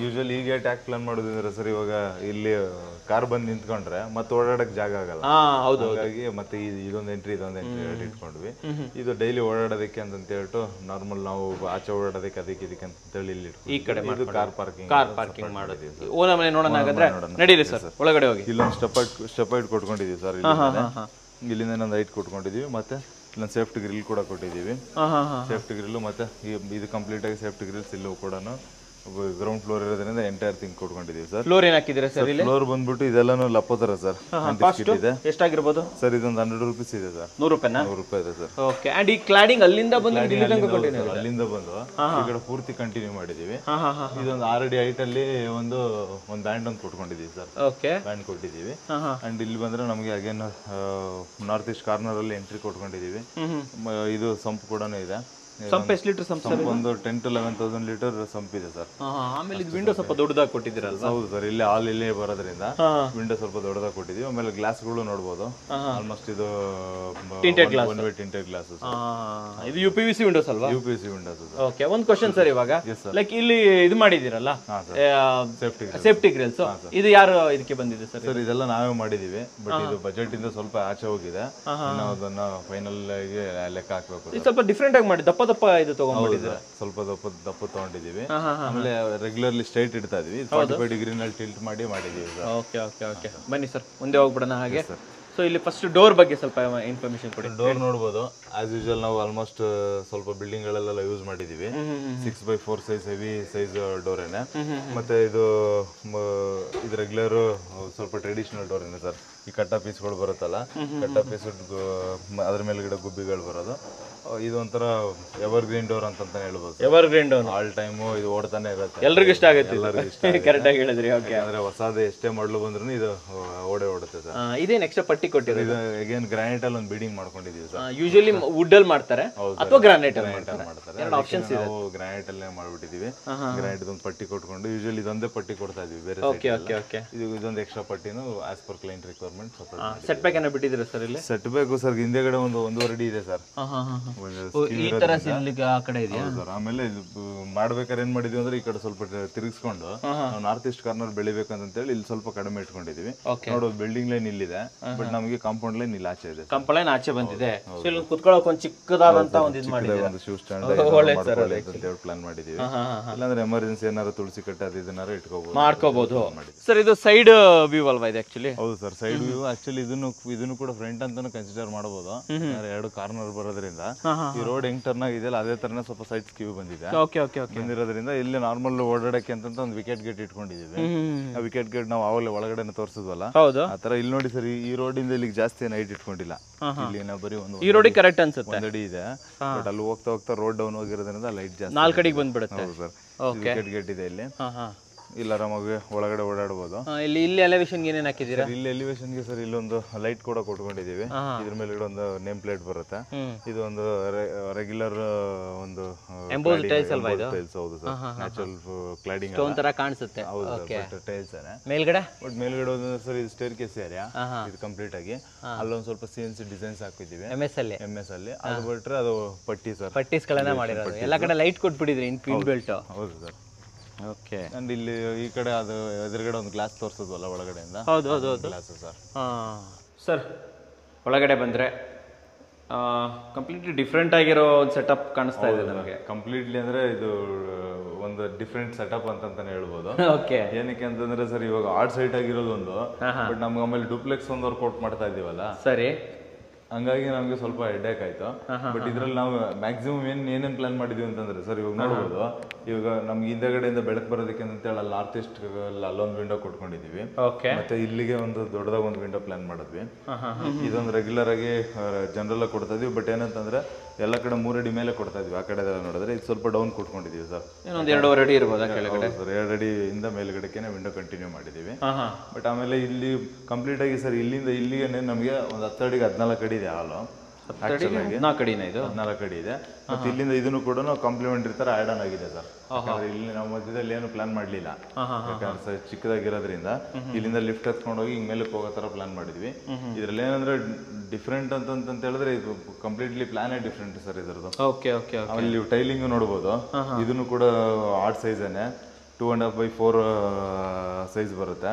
ಯೂಶುವಲಿ ಈಗ ಟ್ಯಾಕ್ ಪ್ಲಾನ್ ಮಾಡೋದಂದ್ರೆ ಸರ್, ಇವಾಗ ಇಲ್ಲಿ ಕಾರ್ ಬಂದು ನಿಂತ್ಕೊಂಡ್ರೆ ಮತ್ತೆ ಓಡಾಡಕ್ ಜಾಗ ಆಗಲ್ಲ. ಹೌದು. ಹಾಗಾಗಿ ಮತ್ತೆ ಇದೊಂದು ಎಂಟ್ರಿ ಇಟ್ಕೊಂಡ್ವಿ. ಇದು ಡೈಲಿ ಓಡಾಡೋದಕ್ಕೆ ಅಂತ ಹೇಳ್ಬಿಟ್ಟು ನಾರ್ಮಲ್ ನಾವು ಆಚೆ ಓಡಾಡೋದಕ್ಕೆ ಅದಕ್ಕೆ ಇದಕ್ಕೆ ಅಂತ ಹೇಳಿ ಇಲ್ಲಿ ಈ ಕಡೆ ಇದು ಕಾರ್ ಪಾರ್ಕಿಂಗ್ ಮಾಡೋದು. ಓನರ್ ಮನೆ ನೋಡೋಣ ಹಾಗಾದ್ರೆ, ನಡೀರಿ ಸರ್ ಒಳಗಡೆ ಹೋಗಿ. ಇಲ್ಲೊಂದು ಸ್ಟೆಪ್ ಹೈಟ್ ಕೊಟ್ಕೊಂಡಿದೀವಿ ಸರ್. ಇಲ್ಲಿಂದ ಇನ್ನೊಂದು ಹೈಟ್ ಕೊಟ್ಕೊಂಡಿದೀವಿ. ಮತ್ತೆ ಇಲ್ಲೊಂದು ಸೇಫ್ಟಿ ಗ್ರಿಲ್ ಕೂಡ ಕೊಟ್ಟಿದ್ದೀವಿ. ಸೇಫ್ಟಿ ಗ್ರಿಲ್ ಮತ್ತೆ ಇದು ಕಂಪ್ಲೀಟ್ ಆಗಿ ಸೇಫ್ಟಿ ಗ್ರಿಲ್ಸ್ ಇಲ್ಲೂ ಕೂಡ ಗ್ರೌಂಡ್ ಫ್ಲೋರ್ ಇರೋದ್ರಿಂದ ಎಂಟೈರ್ ಥಿಂಗ್ ಕೊಟ್ಕೊಂಡಿದ್ದೀವಿ ಸರ್. ಫ್ಲೋರ್ ಏನ್ ಹಾಕಿದ್ದೀರಾ ಸರ್? ಇಲ್ಲಿ ಫ್ಲೋರ್ ಬಂದ್ಬಿಟ್ಟು ಇದೆಲ್ಲಾನು ಲಪ್ಪೋತರ ಸರ್. ಇದೆ ಎಷ್ಟಾಗಿರ್ಬೋದು ಸರ್? ಇದೊಂದು 100 ರೂಪೀಸ್ ಇದೆ ಸರ್. 100 ರೂಪಾಯಿನಾ? 100 ರೂಪಾಯಿ ಇದೆ ಸರ್. ಓಕೆ. ಅಂಡ್ ಈ ಕ್ಲಾಡಿಂಗ್ ಅಲ್ಲಿಂದ ಬಂದು ಅಲ್ಲಿಂದ ಬಂದು ಈ ಕಡೆ ಪೂರ್ತಿ ಕಂಟಿನ್ಯೂ ಮಾಡಿದೀವಿ. ಇದೊಂದು 6 ಅಡಿ ಹೈಟ್ ಅಲ್ಲಿ ಒಂದು ಬ್ಯಾಂಡ್ ಒಂದು ಕೊಟ್ಕೊಂಡಿದೀವಿ ಸರ್. ಓಕೆ, ಬ್ಯಾಂಡ್ ಕೊಟ್ಟಿದ್ದೀವಿ. ಅಂಡ್ ಇಲ್ಲಿ ಬಂದ್ರೆ ನಮಗೆ ಅಗೇನ್ ನಾರ್ತ್ ಈಸ್ಟ್ ಕಾರ್ನರ್ ಅಲ್ಲಿ ಎಂಟ್ರಿ ಕೊಟ್ಕೊಂಡಿದೀವಿ. ಇದು ಸಂಪ್ ಕೂಡ ಇದೆ. ಸಂಪ್ ಎಷ್ಟು ಲೀಟರ್ ಸಂಪ್ ಸರ್? ಒಂದು 10 to 11,000 ಲೀಟರ್ ಸಂಪ್ ಇದೆ ಸರ್. ಆಮೇಲೆ ಇದು ವಿಂಡೋ ಸ್ವಲ್ಪ ದೊಡ್ಡದಾಗಿ ಕೊಟ್ಟಿದ್ದೀರಲ್ವಾ? ಹೌದು ಸರ್, ಇಲ್ಲಿ ಆಲ್ ಇಲ್ಲೇ ಬರೋದ್ರಿಂದ ವಿಂಡೋ ಸ್ವಲ್ಪ ದೊಡ್ಡದಾಗಿ ಕೊಟ್ಟಿದ್ದೀವಿ. ಆಮೇಲೆ ಗ್ಲಾಸ್ಗಳು ನೋಡಬಹುದು. ಆಲ್ಮೋಸ್ಟ್ ಇದು tinted glass, one way tinted glass. ಇದು UPVC ವಿಂಡೋಸ್ ಅಲ್ವಾ? UPVC Windows. ಓಕೆ. ಒಂದು ಕ್ವಶನ್ ಸರ್, ಇವಾಗ ಲೈಕ್ ಇಲ್ಲಿ ಇದು ಮಾಡಿದಿರಲ್ಲ ಸೇಫ್ಟಿ ಗ್ರಿಲ್ಸ್, ಇದು ಯಾರು ಇದಕ್ಕೆ ಬಂದಿದೆ ಸರ್? ಸರ್ ಇದೆಲ್ಲ ನಾವೇ ಮಾಡಿದೀವಿ. ಬಟ್ ಇದು ಬಜೆಟ್ ಇಂದ ಸ್ವಲ್ಪ ಆಚೆ ಹೋಗಿದೆ. ಇನ್ನು ಅದನ್ನ ಫೈನಲ್ ಆಗಿ ಲೆಕ್ಕ ಹಾಕ್ಬೇಕು. ಇದು ಸ್ವಲ್ಪ ಡಿಫ್ರೆಂಟ್ ಆಗಿ ಮಾಡಿ, ದಪ್ಪ ಇದು ತಗೊಂಡ್ಬಿಟ್ಟಿದ್ದೀರಾ? ಸ್ವಲ್ಪ ದಪ್ಪ ತಗೊಂಡಿದೀವಿ. ಆಮೇಲೆ ರೆಗ್ಯುಲರ್ಲಿ ಸ್ಟ್ರೈಟ್ ಇಡ್ತಾ ಇದೀವಿ. 45 ಡಿಗ್ರಿನಲ್ಲಿ ಟಿಲ್ಟ್ ಮಾಡಿದೀವಿ. Okay okay okay. ಬನ್ನಿ ಸರ್ ಮುಂದೆ ಹೋಗ್ಬಿಡೋಣ ಹಾಗೆ. ಸೊ ಇಲ್ಲಿ ಫಸ್ಟ್ ಡೋರ್ ಬಗ್ಗೆ ಸ್ವಲ್ಪ ಇನ್ಫಾರ್ಮೇಶನ್ ಕೊಡಿ. ಡೋರ್ ನೋಡಬಹುದು. ಆಸ್ ಯೂಶುವಲ್ ನಾವು ಆಲ್ಮೋಸ್ಟ್ ಸ್ವಲ್ಪ ಬಿಲ್ಡಿಂಗ್ ಗಳಲ್ಲೆಲ್ಲ ಯೂಸ್ ಮಾಡಿದೀವಿ. 6x4 size heavy size door ಏನೆ. ಮತ್ತೆ ಇದು ರೆಗ್ಯುಲರ್ ಸ್ವಲ್ಪ ಟ್ರೆಡಿಷನಲ್ ಡೋರ್ ಏನೆ ಸರ್. ಈ ಕಟ್ಟ ಪೀಸ್ಗಳು ಬರುತ್ತಲ್ಲ, ಕಟ್ಟ ಪೀಸ್ ಅದ್ರ ಮೇಲ್ಗಡೆ ಗುಬ್ಬಿಗಳು ಬರೋದು. ಇದು ಒಂಥರ ಎವರ್ ಗ್ರೀನ್ ಡೋರ್ ಅಂತ ಹೇಳ್ಬೋದು. Ever green door all time ಇದು ಓಡ್ತಾನೆ ಇರುತ್ತೆ. ಎಲ್ರಿಗೂ ಇಷ್ಟ ಆಗುತ್ತೆ. ಕರೆಕ್ಟ್ ಆಗಿ ಹೇಳಿದ್ರಿ. ಓಕೆ. ಅಂದ್ರೆ ಹೊಸದೇ ಎಷ್ಟೇ ಮಾಡಲು ಬಂದ್ರು ಇದು ಓಡುತ್ತೆ ಸರ್. ಇದೇನು ಎಕ್ಸ್ಟ್ರಾ ಪಟ್ಟಿ ಕೊಟ್ಟಿರೋದು? ಇದು ಅಗೇನ್ ಗ್ರಾನೈಟ್ ಅಲ್ಲಿ ಒಂದು ಬೀಡಿಂಗ್ ಮಾಡ್ಕೊಂಡಿದೀವಿ ಸರ್. ಯೂಶುವಲಿ ವುಡ್ ಅಲ್ಲಿ ಮಾಡ್ತಾರೆ ಅಥವಾ ಗ್ರಾನೈಟ್ ಅಲ್ಲಿ ಮಾಡ್ತಾರೆ. ಎರಡು ಆಪ್ಷನ್ಸ್ ಇದೆ. ನಾವು ಗ್ರಾನೈಟ್ ಅಲ್ಲೇ ಮಾಡ್ಬಿಟ್ಟಿದೀವಿ. ಗ್ರಾನೈಟ್ ಒಂದು ಪಟ್ಟಿ ಕೊಟ್ಕೊಂಡು ಯೂಶುವಲಿ ಇದೊಂದೇ ಪಟ್ಟಿ ಕೊಡ್ತಾ ಇದೀವಿ ಬೇರೆ. Okay okay okay. ಇದೊಂದು ಎಕ್ಸ್ಟ್ರಾ ಪಟ್ಟಿನೂ as per client requirement compartment separate. Set back ಏನೋ ಬಿಟ್ಟಿದ್ದೀರಾ ಸರ್ ಇಲ್ಲಿ? ಸೆಟ್ ಬೇಕು ಸರ್, ಹಿಂದೆಗಡೆ ಒಂದು 1.5 ಅಡಿ ಇದೆ ಸರ್. ಈ ತರ ಸಿಗ್ಲಿಕ್ಕೆ ಆ ಕಡೆ ಇದೆಯಾ ಸರ್? ಆಮೇಲೆ ಮಾಡ್ಬೇಕಾದ್ರೆ ಏನ್ ಮಾಡಿದ್ವಿ ಅಂದ್ರೆ ಈ ಕಡೆ ಸ್ವಲ್ಪ ತಿರುಗಿಸ್ಕೊಂಡು ನಾವು ನಾರ್ತ್ ಈಸ್ಟ್ ಕಾರ್ನರ್ ಬೆಳಿಬೇಕಂತ ಹೇಳಿ ಇಲ್ಲಿ ಸ್ವಲ್ಪ ಕಡಿಮೆ ಇಟ್ಕೊಂಡಿದೀವಿ. ನೋಡೋದು ಬಿಲ್ಡಿಂಗ್ ಲೈನ್ ಇಲ್ಲಿದೆ, ಬಟ್ ನಮಗೆ ಕಾಂಪೌಂಡ್ ಲೈನ್ ಇಲ್ಲಿ ಆಚೆ ಇದೆ. ಕಾಂಪೌಂಡ್ ಲೈನ್ ಆಚೆ ಬಂದಿದೆ. ಸೊ ಇಲ್ಲಿ ಕುತ್ಕೊಳ್ಳೋಕೆ ಒಂದು ಚಿಕ್ಕದಾದಂತ ಒಂದು ಇದು ಮಾಡಿದ್ದೀವಿ, ಒಂದು ಶೂ ಸ್ಟ್ಯಾಂಡ್ ಪ್ಲಾನ್ ಮಾಡಿದೀವಿ. ಇಲ್ಲಾಂದ್ರೆ ಎಮರ್ಜೆನ್ಸಿ ಏನಾದ್ರು ತುಳಸಿ ಕಟ್ಟೆ ಅದು ಇದನ್ನಾರು ಮಾಡ್ಕೋಬಹುದು ಸರ್. ಇದು ಸೈಡ್ ವ್ಯೂ ಅಲ್ವಾ ಇದು ಆಕ್ಚುಲಿ? ಹೌದು ಸರ್, ಸೈಡ್ ವ್ಯೂ. ಆಕ್ಚುಲಿ ಇದನ್ನು ಕೂಡ ಫ್ರಂಟ್ ಅಂತಾನು ಕನ್ಸಿಡರ್ ಮಾಡಬಹುದು. 2 ಕಾರ್ನರ್ ಬರೋದ್ರಿಂದ ಈ ರೋಡ್ ಹೆಂಗ್ ಟರ್ನ್ ಆಗಿದೆಯಲ್ಲ ಅದೇ ತರನೇ ಸ್ವಲ್ಪ ಸೈಡ್ ವ್ಯೂ ಬಂದಿದೆ. ಬಂದಿರೋದ್ರಿಂದ ಇಲ್ಲಿ ನಾರ್ಮಲ್ ಓಡಾಡಕ್ಕೆ ಅಂತ ಒಂದು ವಿಕೆಟ್ ಗೇಟ್ ಇಟ್ಕೊಂಡಿದೀವಿ. ಆ ವಿಕೆಟ್ ಗೇಟ್ ನಾವು ಆವಾಗಲೇ ಒಳಗಡೆ ತೋರಿಸಿದ್ವಲ್ಲ, ಆತರ ಇಲ್ಲಿ ನೋಡಿ ಸರ್, ಈ ರೋಡ್ ಇಂದ ಇಲ್ಲಿಗೆ ಜಾಸ್ತಿ ಹೈಟ್ ಇಟ್ಕೊಂಡಿಲ್ಲ. ಇಲ್ಲಿ ನಾವು ಬರೀ ಈ ರೋಡಿಗೆ ಕರೆಕ್ಟ್ ಅನ್ಸುತ್ತೆ 1 ಅಡಿ ಇದೆ, ಬಟ್ ಅಲ್ಲಿ ಹೋಗ್ತಾ ರೋಡ್ ಡೌನ್ ಹೋಗಿರೋದ್ರಿಂದ ಲೈಟ್ ಜಾಸ್ತಿ 4 ಅಡಿಗೆ ಬಂದ್ಬಿಡುತ್ತೆ. ಹೌದು ಸರ್, ವಿಕೆಟ್ ಗೇಟ್ ಇದೆ ಇಲ್ಲಿ. ಇಲ್ಲ ಆರಾಮಾಗಿ ಒಳಗಡೆ ಓಡಾಡಬಹುದು. ಇಲ್ಲಿ ಎಲಿವೇಶನ್ ಏನೇನ್ ಹಾಕಿದೀರಾ? ಇಲ್ಲಿ ಎಲಿವೇಶನ್ ಗೆ ಸರ್ ಇಲ್ಲೊಂದು ಲೈಟ್ ಕೂಡ ಕೊಟ್ಕೊಂಡಿದೀವಿ. ಇದ್ರ ಮೇಲೆ ಒಂದು ನೇಮ್ ಪ್ಲೇಟ್ ಬರುತ್ತೆ. ಇದು ಒಂದು ರೆಗ್ಯುಲರ್ ಒಂದು ಟೈಲ್ಸ್ ಅಲ್ವಾ ಇದು? ಟೈಲ್ಸ್. ಹೌದು ಸರ್, ನ್ಯಾಚುರಲ್ ಕ್ಲಾಡಿಂಗ್ ಸ್ಟೋನ್ ತರ ಕಾಣಿಸುತ್ತೆ. ಹೌದು ಬಟ್ ಟೈಲ್ಸ್ ಅನೇ. ಮೇಲ್ಗಡೆ ಮೇಲ್ಗಡೆ ಸರ್ ಇದು ಸ್ಟೇರ್ ಕೇಸ್ ಏರಿಯಾ ಇದು ಕಂಪ್ಲೀಟ್ ಆಗಿ. ಅಲ್ಲೊಂದು ಸ್ವಲ್ಪ CNC ಡಿಸೈನ್ಸ್ ಹಾಕಿದೀವಿ MS ಅಲ್ಲಿ. ಅದು ಬಿಟ್ರೆ ಅದು ಪಟ್ಟಿ ಸರ್, ಪಟ್ಟೀಸ್ ಗಳನ್ನ ಮಾಡಿರೋದು. ಎಲ್ಲ ಕಡೆ ಲೈಟ್ ಕೊಟ್ಬಿಟ್ಟಿದ್ರಿ ಇನ್ ಫೀಲ್ಡ್ ಬೆಲ್ಟ್. ಹೌದು ಸರ್. ಓಕೆ. ಅಂಡ್ ಇಲ್ಲಿ ಈ ಕಡೆ ಅದು ಎದುರುಗಡೆ ಒಂದು ಗ್ಲಾಸ್ ತೋರಿಸೋದಲ್ಲ ಒಳಗಡೆಯಿಂದ. ಹೌದು ಗ್ಲಾಸ್ ಸರ್. ಸರ್ ಒಳಗಡೆ ಬಂದ್ರೆ ಕಂಪ್ಲೀಟ್ಲಿ ಡಿಫ್ರೆಂಟ್ ಆಗಿರೋ ಒಂದು ಸೆಟಪ್ ಕಾಣಿಸ್ತಾ ಇದೆ ನಮಗೆ. ಕಂಪ್ಲೀಟ್ಲಿ ಅಂದ್ರೆ ಇದು ಒಂದು ಡಿಫ್ರೆಂಟ್ ಸೆಟಪ್ ಅಂತಾನೆ ಹೇಳ್ಬೋದು. ಓಕೆ. ಏನಕ್ಕೆ ಅಂತಂದ್ರೆ ಸರ್ ಇವಾಗ ಆರ್ಟ್ ಸೈಟ್ ಆಗಿರೋದು ಒಂದು, ಬಟ್ ನಮ್ಗೆ ಆಮೇಲೆ ಡೂಪ್ಲೆಕ್ಸ್ ಒಂದು ವರ್ಕೌಟ್ ಮಾಡ್ತಾ ಇದೀವಲ್ಲ, ಸರಿ, ಹಂಗಾಗಿ ನಮ್ಗೆ ಸ್ವಲ್ಪ ಹೆಡ್ಡೇಕ್ ಆಯ್ತು. ಬಟ್ ಇದ್ರಲ್ಲಿ ನಾವು ಮ್ಯಾಕ್ಸಿಮಮ್ ಏನೇನ್ ಪ್ಲಾನ್ ಮಾಡಿದ್ವಿ ಅಂತಂದ್ರೆ ಸರ್, ಇವಾಗ ನೋಡ್ಬೋದು, ಇವಾಗ ನಮ್ಗೆ ಹಿಂದೆಗಡೆಯಿಂದ ಬೆಳಕು ಬರೋದಕ್ಕೆ ಅಂತ ಹೇಳಿ ಅಲ್ಲಿ ನಾರ್ತ್ ಈಸ್ಟ್ ಅಲ್ಲೊಂದು ವಿಂಡೋ ಕೊಟ್ಕೊಂಡಿದೀವಿ. ಮತ್ತೆ ಇಲ್ಲಿಗೆ ಒಂದು ದೊಡ್ಡದಾಗ ಒಂದು ವಿಂಡೋ ಪ್ಲಾನ್ ಮಾಡಿದ್ವಿ. ಇದೊಂದು ರೆಗ್ಯುಲರ್ ಆಗಿ ಜನರಲ್ ಆಗಿ ಕೊಡ್ತಾ ಇದೀವಿ. ಬಟ್ ಏನಂತಂದ್ರೆ ಎಲ್ಲ ಕಡೆ 3 ಅಡಿ ಮೇಲೆ ಕೊಡ್ತಾ ಇದ್ವಿ. ಆ ಕಡೆ ನೋಡಿದ್ರೆ ಇದು ಸ್ವಲ್ಪ ಡೌನ್ ಕೊಟ್ಕೊಂಡಿದೀವಿ ಸರ್. 2.5 ಅಡಿ ಇರ್ಬೋದು ಕೆಳಗಡೆ ಸರ್. 2 ಅಡಿ ಇಂದ ಮೇಲ್ಗಡೆಗೆ ವಿಂಡೋ ಕಂಟಿನ್ಯೂ ಮಾಡಿದೀವಿ. ಬಟ್ ಆಮೇಲೆ ಇಲ್ಲಿ ಕಂಪ್ಲೀಟ್ ಆಗಿ ಸರ್ ಇಲ್ಲಿಂದ ಇಲ್ಲಿಗೆ ನಮಗೆ ಒಂದು 10 ಅಡಿಗೆ 14 ಅಡಿ ಇದೆ ಹಾಲು. 14 ಅಡಿ ಇದೆ. ಮತ್ತೆ ಇಲ್ಲಿಂದ ಇದನ್ನು ಕೂಡ ಕಾಂಪ್ಲಿಮೆಂಟರಿ ತರ ಆಡ್ ಆನ್ ಆಗಿದೆ ಸರ್. ಇಲ್ಲಿ ನಾವು ಮಧ್ಯದಲ್ಲಿ ಏನು ಪ್ಲಾನ್ ಮಾಡ್ಲಿಲ್ಲ, ಯಾಕಂದ್ರೆ ಚಿಕ್ಕದಾಗಿರೋದ್ರಿಂದ ಇಲ್ಲಿಂದ ಲಿಫ್ಟ್ ಹತ್ಕೊಂಡು ಹೋಗಿ ಹಿಂಗ್ ಮೇಲಕ್ಕೆ ಹೋಗೋ ತರ ಪ್ಲಾನ್ ಮಾಡಿದ್ವಿ. ಇದ್ರಲ್ಲಿ ಏನಂದ್ರೆ ಡಿಫ್ರೆಂಟ್ ಅಂತ ಹೇಳಿದ್ರೆ ಇದು ಕಂಪ್ಲೀಟ್ಲಿ ಪ್ಲಾನೇ ಡಿಫ್ರೆಂಟ್ ಸರ್ ಇದ್ರದ್ದು. ಆಮೇಲೆ ನೀವು ಟೈಲಿಂಗ್ ನೋಡ್ಬೋದು, ಇದನ್ನು ಕೂಡ ಆರ್ಟ್ ಸೈಜ್ 2.5x4 ಸೈಜ್ ಬರುತ್ತೆ.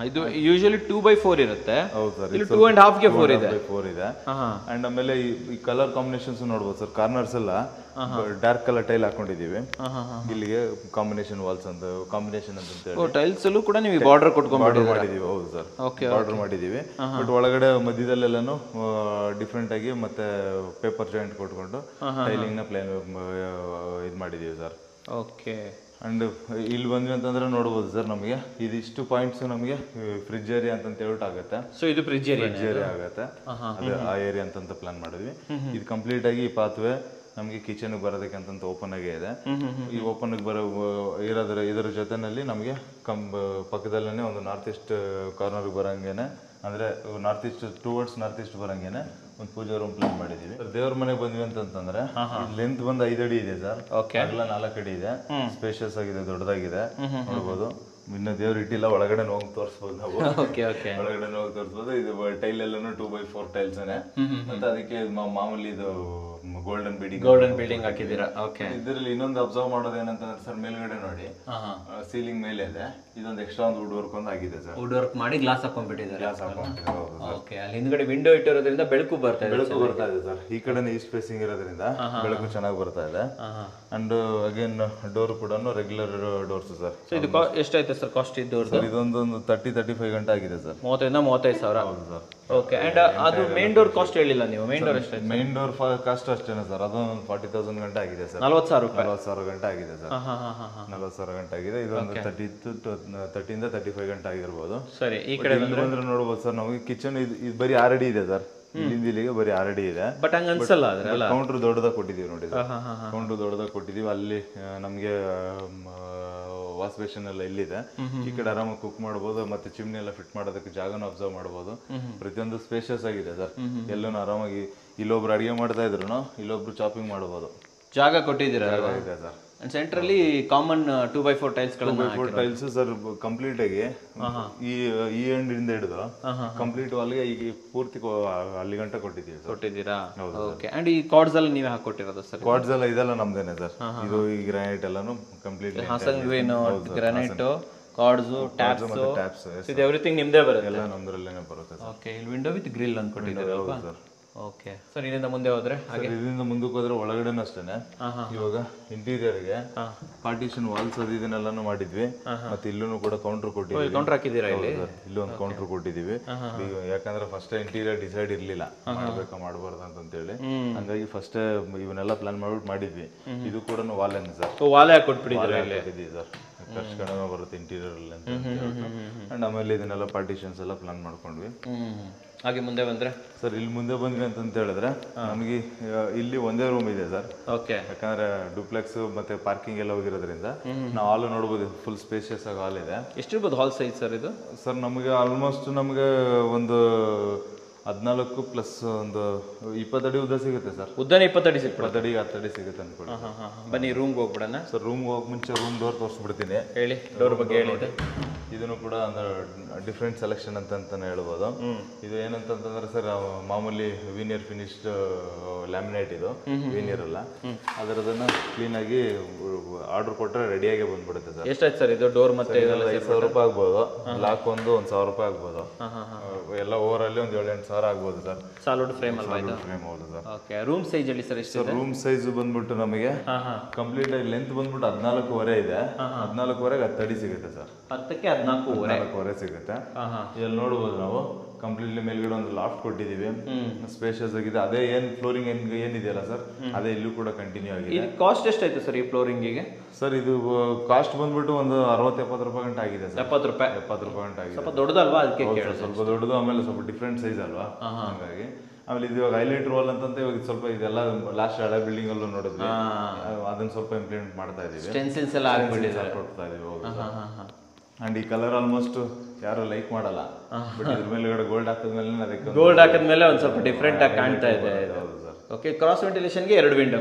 ಇದು ಯೂಶುವಲಿ 2x4 ಇರುತ್ತೆ. ಹೌದು ಸರ್, ಇಲ್ಲಿ 2.5ಗೆ 4 ಇದೆ. ಅಂಡ್ ಆಮೇಲೆ ಈ ಕಲರ್ ಕಾಂಬಿನೇಷನ್ಸ್ ನೋಡ್ಬೋದು ಸರ್. ಕಾರ್ನರ್ಸ್ ಎಲ್ಲ ಡಾರ್ಕ್ ಕಲರ್ ಟೈಲ್ ಹಾಕೊಂಡಿದೀವಿ. ಇಲ್ಲಿಗೆ ಕಾಂಬಿನೇಷನ್ ವಾಲ್ಸ್ ಅಂತ ಕಾಂಬಿನೇಷನ್ ಅಂತ ಹೇಳಿ ಟೈಲ್ಸ್ ಅಲ್ಲೂ ಕೂಡ ನೀವು ಬಾರ್ಡರ್ ಮಾಡಿದೀವಿ. ಹೌದು ಸರ್, ಬಾರ್ಡರ್ ಮಾಡಿದೀವಿ. ಬಟ್ ಒಳಗಡೆ ಮಧ್ಯದಲ್ಲೆಲ್ಲಾನು ಡಿಫ್ರೆಂಟ್ ಆಗಿ ಮತ್ತೆ ಪೇಪರ್ ಜಾಯಿಂಟ್ ಕೊಟ್ಕೊಂಡು ಟೈಲಿಂಗ್ ನ ಪ್ಲಾನ್ ಇದು ಮಾಡಿದೀವಿ ಸರ್. ಓಕೆ. ಅಂಡ್ ಇಲ್ಲಿ ಬಂದ್ವಿ ಅಂತಂದ್ರೆ ನೋಡ್ಬೋದು ಸರ್, ನಮಗೆ ಇದಿಷ್ಟು ಪಾಯಿಂಟ್ಸ್ ನಮಗೆ ಫ್ರಿಜ್ ಏರಿಯಾ ಅಂತ ಹೇಳ್ಬಿಟ್ಟು ಆಗುತ್ತೆ. ಸೊ ಇದು ಫ್ರಿಜ್ ಏರಿಯಾ ಆಗುತ್ತೆ. ಆ ಏರಿಯಾ ಅಂತ ಪ್ಲಾನ್ ಮಾಡಿದ್ವಿ. ಇದು ಕಂಪ್ಲೀಟ್ ಆಗಿ ಈ ಪಾತ್ವೆ ನಮಗೆ ಕಿಚನ್ ಬರೋದಕ್ಕೆ ಅಂತ ಓಪನ್ ಆಗೇ ಇದೆ. ಈ ಓಪನ್ ಇದರ ಜೊತೆನಲ್ಲಿ ನಮಗೆ ಪಕ್ಕದಲ್ಲೇ ಒಂದು ನಾರ್ತ್ ಈಸ್ಟ್ ಕಾರ್ನರ್ ಬರಂಗೇನೆ, ಅಂದ್ರೆ north east towards north east ಬರಂಗೇನೆ ಒಂದು ಪೂಜಾ ರೂಮ್ ಪ್ಲಾನ್ ಮಾಡಿದೀವಿ. ದೇವ್ರ ಮನೆಗೆ ಬಂದ್ವಿ ಅಂತಂದ್ರೆ ಲೆಂತ್ ಬಂದು 5 ಅಡಿ ಇದೆ ಸರ್. ಅಗಲ 4 ಅಡಿ ಇದೆ. ಸ್ಪೇಷಿಯಸ್ ಆಗಿದೆ, ದೊಡ್ಡದಾಗಿದೆ. ನೋಡ್ಬೋದು. ಇನ್ನು ದೇವ್ರು ಇಟ್ಟಿಲ್ಲ, ಒಳಗಡೆ ಹೋಗಿ ತೋರಿಸಬಹುದು ನಾವು. ಒಳಗಡೆ ಹೋಗಿ ತೋರಿಸಬಹುದು. ಇದು ಟೈಲ್ ಎಲ್ಲಾನು 2x4 ಟೈಲ್ಸ್ ಮತ್ತೆ ಅದಕ್ಕೆ ಮಾಮೂಲಿ ಇದು ಗೋಲ್ಡನ್ ಬಿಲ್ಡಿಂಗ್ ಹಾಕಿದ್ದೀರಾ. ಇದರಲ್ಲಿ ಇನ್ನೊಂದು ಅಬ್ಸರ್ವ್ ಮಾಡೋದು ಏನಂತಂದ್ರೆ ಸರ್, ಮೇಲ್ಗಡೆ ನೋಡಿ ಸೀಲಿಂಗ್ ಮೇಲೆ ಇದೆ, ಇದೊಂದು ಎಕ್ಸ್ಟ್ರಾ ಒಂದು ವುಡ್ ವರ್ಕ್ ಒಂದು ಆಗಿದೆ ಸರ್. ವುಡ್ ವರ್ಕ್ ಮಾಡಿ ಗ್ಲಾಸ್ ಹಾಕೊಂಡ್ಬಿಟ್ಟಿದ್ದಾರೆ. ಅಲ್ಲಿ ಹಿಂದ್ಗಡೆ ವಿಂಡೋ ಇಟ್ಟಿರೋದ್ರಿಂದ ಬೆಳಕು ಬರ್ತಾ ಇದೆ ಸರ್. ಈ ಕಡೆ ಈಸ್ಟ್ ಫೇಸಿಂಗ್ ಇರೋದ್ರಿಂದ ಬೆಳಕು ಚೆನ್ನಾಗಿ ಬರ್ತಾ ಇದೆ. ಅಂಡ್ ಅಗೇನ್ ಡೋರ್ ಕೂಡ ರೆಗ್ಯುಲರ್ ಡೋರ್ಸ್ ಸರ್. ಇದು ಎಷ್ಟಾಯ್ತು ಸರ್ ಕಾಸ್ಟ್ ಇದ್ದೋರ್? ಇದೊಂದು 30-35 ಗಂಟೆ ಆಗಿದೆ ಸರ್. 30,000-35,000. ಹೌದು ಸರ್. ಓಕೆ. ಅಂಡ್ ಅದು ಮೇನ್ ಡೋರ್ ಕಾಸ್ಟ್ ಹೇಳಿಲ್ಲ ನೀವು. ಮೇನ್ ಡೋರ್ ಎಷ್ಟಾಯ್ತು? ಮೇನ್ ಡೋರ್ ಕಾಸ್ಟ್ ಅಷ್ಟೇನೆ ಸರ್, ಅದೊಂದು 40,000 ಗಂಟೆ ಆಗಿದೆ ಸರ್. 40,000 ಗಂಟೆ ಆಗಿದೆ ಸರ್. 40,000 ಗಂಟೆ ಆಗಿದೆ. ಇದೊಂದು 30-35 ಗಂಟೆ ಆಗಿರ್ಬೋದು. ಸರಿ. ಈ ಕಡೆ ಬಂದ್ರೆ ನೋಡ್ಬೋದು ಸರ್, ನಮಗೆ ಕಿಚನ್ ಇದು ಬರೀ 6 ಅಡಿ ಇದೆ ಸರ್. ಇಲ್ಲಿಂದ ಇಲ್ಲಿಗೆ ಬರೀ 6 ಅಡಿ ಇದೆ. ಬಟ್ ಹಂಗ ಅನ್ಸಲ್ಲ. ಕೌಂಟರ್ ದೊಡ್ಡದಾಗಿ ಕೊಟ್ಟಿದೀವಿ ನೋಡಿ. ಕೌಂಟರ್ ದೊಡ್ಡದಾಗಿ ಕೊಟ್ಟಿದೀವಿ. ಅಲ್ಲಿ ನಮ್ಗೆ ವಾಶ್ ಬೇಸಿನ್ ಎಲ್ಲ ಇಲ್ಲಿದೆ. ಈ ಕಡೆ ಆರಾಮಾಗಿ ಕುಕ್ ಮಾಡಬಹುದು. ಮತ್ತೆ ಚಿಮ್ನಿ ಎಲ್ಲ ಫಿಟ್ ಮಾಡೋದಕ್ಕೆ ಜಾಗನ ಅಬ್ಸರ್ವ್ ಮಾಡಬಹುದು. ಪ್ರತಿಯೊಂದು ಸ್ಪೇಷಿಯಸ್ ಆಗಿದೆ ಸರ್. ಎಲ್ಲೂ ಆರಾಮಾಗಿ ಇಲ್ಲೊಬ್ರು ಅಡಿಗೆ ಮಾಡ್ತಾ ಇದ್ರು, ಇಲ್ಲೊಬ್ರು ಚಾಪಿಂಗ್ ಮಾಡಬಹುದು. ಜಾಗ ಕೊಟ್ಟಿದ್ದೀರಾ ಸರ್. ಅಂಡ್ ಸೆಂಟ್ರಲ್ಲಿ ಕಾಮನ್ 2x4 ಟೈಲ್ಸ್ಗಳನ್ನ ಟೈಲ್ಸ್ ಸರ್ ಕಂಪ್ಲೀಟ್ ಆಗಿ ಈ ಎಂಡ್ ಇಂದ ಹಿಡಿದು ಕಂಪ್ಲೀಟ್ ವಾಲ್ಗೆ ಈಗ ಪೂರ್ತಿ ಅಲ್ಲಿ ಗಂಟ ಕೊಟ್ಟಿದ್ದೀರಾ? ಓಕೆ. ಅಂಡ್ ಈ ಕಾರ್ಡ್ಸ್ ಎಲ್ಲ ನೀವೇ ಹಾಕೊಟ್ಟಿರೋದು ಸರ್? ಕಾರ್ಡ್ಸ್ ಎಲ್ಲ ಇದೆಲ್ಲ ನಮ್ದೇನೆ ಸರ್. ಇದು ಈ ಗ್ರಾನೈಟ್ ಎಲ್ಲಾನು complete Hassan green, granite, cards, taps, ಇದು ಎವ್ರಿಥಿಂಗ್ ನಿಮ್ದೇ ಬರುತ್ತೆ? ಎಲ್ಲ ನಮ್ದ್ರಲ್ಲೇನೆ ಬರುತ್ತೆ. ಓಕೆ. ಇಲ್ಲಿ ವಿಂಡೋ ವಿತ್ ಗ್ರಿಲ್ ಅನ್ಕೊಟ್ಟಿದ್ದೀರಾ ಸರ್? Okay sir. ಇಲ್ಲಿಂದ ಮುಂದೆ ಹೋದ್ರೆ ಹಾಗೆ ಇದರಿಂದ ಮುಂದಕ್ಕೆ ಹೋದ್ರೆ ಒಳಗಡೆನೂ ಅಷ್ಟೇನೆ. ಇವಾಗ ಇಂಟೀರಿಯರ್ಗೆ ಪಾರ್ಟಿಷನ್ ವಾಲ್ಸ್ ಅದು ಇದನ್ನೆಲ್ಲಾನು ಮಾಡಿದ್ವಿ. ಮತ್ತೆ ಇಲ್ಲೂ ಕೂಡ ಕೌಂಟರ್ ಕೊಟ್ಟಿದ್ವಿ. ಕೌಂಟರ್ ಹಾಕಿದ್ದೀರಾ ಇಲ್ಲಿ? ಇಲ್ಲೂ ಒಂದು ಕೌಂಟರ್ ಕೊಟ್ಟಿದೀವಿ. ಯಾಕಂದ್ರೆ ಫಸ್ಟ್ ಇಂಟೀರಿಯರ್ ಡಿಸೈಡ್ ಇರ್ಲಿಲ್ಲ ಮಾಡ್ಬೇಕಾ ಮಾಡಬಾರ್ದು ಅಂತೇಳಿ, ಹಂಗಾಗಿ ಫಸ್ಟ್ ಇವನ್ನೆಲ್ಲ ಪ್ಲಾನ್ ಮಾಡ್ಬಿಟ್ಟು ಮಾಡಿದ್ವಿ. ಇದು ಕೂಡ ವಾಲ್ ಏನು ಸರ್, ವಾಲ್ ಕೊಟ್ಬಿಟ್ಟಿದ್ದೀರಾ ಸರ್? ಖರ್ಚು ಕಡಿಮೆ ಬರುತ್ತೆ ಇಂಟೀರಿಯರ್ ಅಲ್ಲಿ ಅಂತ. ಅಂಡ್ ಆಮೇಲೆ ಇದನ್ನೆಲ್ಲ ಪಾರ್ಟಿಷನ್ಸ್ ಎಲ್ಲ ಪ್ಲಾನ್ ಮಾಡ್ಕೊಂಡ್ವಿ. ಹಾಗೆ ಮುಂದೆ ಬಂದ್ರೆ ಸರ್ ಇಲ್ಲಿ ಮುಂದೆ ಬಂದ್ವಿ ಅಂತ ಹೇಳಿದ್ರೆ ನಮಗೆ ಇಲ್ಲಿ ಒಂದೇ ರೂಮ್ ಇದೆ ಸರ್. ಓಕೆ. ಯಾಕಂದ್ರೆ ಡುಪ್ಲೆಕ್ಸ್ ಮತ್ತೆ ಪಾರ್ಕಿಂಗ್ ಎಲ್ಲ ಹೋಗಿರೋದ್ರಿಂದ ನಾವು ಹಾಲ್ ನೋಡ್ಬೋದು, ಫುಲ್ ಸ್ಪೇಷಿಯಸ್ ಆಗಿ ಹಾಲ್ ಇದೆ. ಎಷ್ಟಿರ್ಬೋದು ಹಾಲ್ ಸೈಜ್ ಸರ್ ಇದು? ಸರ್ ನಮಗೆ ಆಲ್ಮೋಸ್ಟ್ ನಮಗೆ ಒಂದು 14 ಪ್ಲಸ್ ಒಂದು 20 ಅಡಿ ಉದ್ದ ಸಿಗುತ್ತೆ ಸರ್. ಉದ್ದನೇ 20 ಅಡಿ ಸಿಗುತ್ತೆ? 20 ಅಡಿ 10 ಅಡಿ ಸಿಗುತ್ತೆ ಅನ್ಕೊಳ್ಳಿ. ಬನ್ನಿ ರೂಮ್ಗೆ ಹೋಗ್ಬಿಡೋಣ ಸರ್. ರೂಮ್ಗೆ ಹೋಗಿ ಮುಂಚೆ ರೂಮ್ ಡೋರ್ ತೋರಿಸ್ಬಿಡ್ತೀನಿ. ಹೇಳಿ, ಡೋರ್ ಬಗ್ಗೆ ಹೇಳಿ. ಇದನ್ನು ಕೂಡ ಒಂದು ಡಿಫ್ರೆಂಟ್ ಸೆಲೆಕ್ಷನ್ ಅಂತಾನೆ ಹೇಳ್ಬೋದು. ಇದು ಏನಂತಂದ್ರೆ ಸರ್ ಮಾಮೂಲಿ ವೀನಿಯರ್ ಫಿನಿಶ್ಡ್ ಲ್ಯಾಮಿನೇಟ್, ಇದು ವೀನಿಯರ್ ಅಲ್ಲ. ಅದರದನ್ನ ಕ್ಲೀನ್ ಆಗಿ ಆರ್ಡರ್ ಕೊಟ್ಟರೆ ರೆಡಿಯಾಗಿ ಬಂದ್ಬಿಡುತ್ತೆ ಸರ್. ಎಷ್ಟಾಯ್ತು ಸರ್ ಇದು ಡೋರ್? ಮತ್ತೆ 5,000 ರೂಪಾಯಿ ಆಗ್ಬೋದು. ಲಾಕ್ ಒಂದು 1,000 ರೂಪಾಯಿ ಆಗ್ಬೋದು. ಎಲ್ಲ ಓವರ್ ಅಲ್ಲಿ ಒಂದು 7-8 ಸಾವಿರ ಆಗ್ಬೋದು ಸರ್. ಸಾಲಿಡ್ ಫ್ರೇಮ್ ಅಲ್ವಾ ಇದು? ಫ್ರೇಮ್, ಹೌದು ಸರ್. ಓಕೆ. ರೂಮ್ ಸೈಜ್ ಹೇಳಿ ಸರ್ ಎಷ್ಟು? ರೂಮ್ ಸೈಜ್ ಬಂದ್ಬಿಟ್ಟು ನಮಗೆ ಕಂಪ್ಲೀಟ್ ಆಗಿ ಲೆಂತ್ ಬಂದ್ಬಿಟ್ಟು 14.5 ಇದೆ. 14.5ಗೆ 10 ಅಡಿ ಸಿಗುತ್ತೆ ಸರ್. 10ಕ್ಕೆ 14.5 ಸಿಗುತ್ತೆ. ಇಲ್ಲಿ ನೋಡ್ಬೋದು ನಾವು ಕಂಪ್ಲೀಟ್ಲಿ ಮೇಲ್ಗಡೆ ಒಂದು ಲಾಫ್ಟ್ ಕೊಟ್ಟಿದೀವಿ, ಸ್ಪೇಷಿಯಸ್ ಆಗಿದೆ. ಅದೇ ಏನ್ ಫ್ಲೋರಿಂಗ್ ಏನಿದೆಯಲ್ಲ ಸರ್, ಅದೇ ಇಲ್ಲೂ ಕೂಡ ಕಂಟಿನ್ಯೂ ಆಗಿದೆ. ಕಾಸ್ಟ್ ಎಷ್ಟಾಯ್ತು ಸರ್ ಈ ಫ್ಲೋರಿಂಗಿಗೆ? ಸರ್ ಇದು ಕಾಸ್ಟ್ ಬಂದ್ಬಿಟ್ಟು ಒಂದು 60-70 ರೂಪಾಯಿ ಗಂಟೆ ಆಗಿದೆ ಸರ್. 70 ರೂಪಾಯಿ ಗಂಟೆ ಆಗಿದೆ. ಸ್ವಲ್ಪ ದೊಡ್ಡದಲ್ವಾ ಅದಕ್ಕೆ? ಸ್ವಲ್ಪ ದೊಡ್ಡದು, ಆಮೇಲೆ ಸ್ವಲ್ಪ ಡಿಫ್ರೆಂಟ್ ಸೈಜ್ ಅಲ್ವಾ, ಹಾಗಾಗಿ. ಆಮೇಲೆ ಇದು ಇವಾಗ ಹೈಲೈಟ್ ರೋಲ್ ಅಂತ ಇವಾಗ ಸ್ವಲ್ಪ ಇದೆಲ್ಲ ಲಾಸ್ಟ್ ಹಳೆ ಬಿಲ್ಡಿಂಗ್ ಅಲ್ಲೂ ನೋಡಿದ್ವಿ, ಅದನ್ನ ಸ್ವಲ್ಪ ಇಂಪ್ಲಿಮೆಂಟ್ ಮಾಡ್ತಾ ಇದೀವಿ. ಸ್ಟೆನ್ಸಿಲ್ಸ್ ಎಲ್ಲ ಕೊಡ್ತಾ ಇದೀವಿ. ಅಂಡ್ ಈ ಕಲರ್ ಆಲ್ಮೋಸ್ಟ್ ಯಾರು ಲೈಕ್ ಮಾಡಲ್ಲ, ಬಟ್ ಇದ್ರ ಮೇಲೆಗಡೆ ಗೋಲ್ಡ್ ಹಾಕಿದ್ಮೇಲೆ ಅದಕ್ಕೆ ಗೋಲ್ಡ್ ಹಾಕಿದ್ಮೇಲೆ ಒಂದ್ ಸ್ವಲ್ಪ ಡಿಫ್ರೆಂಟ್ ಆಗಿ ಕಾಣ್ತಾ ಇದೆ. ಓಕೆ. ಕ್ರಾಸ್ ವೆಂಟಿಲೇಷನ್ ಗೆ 2 ವಿಂಡೋ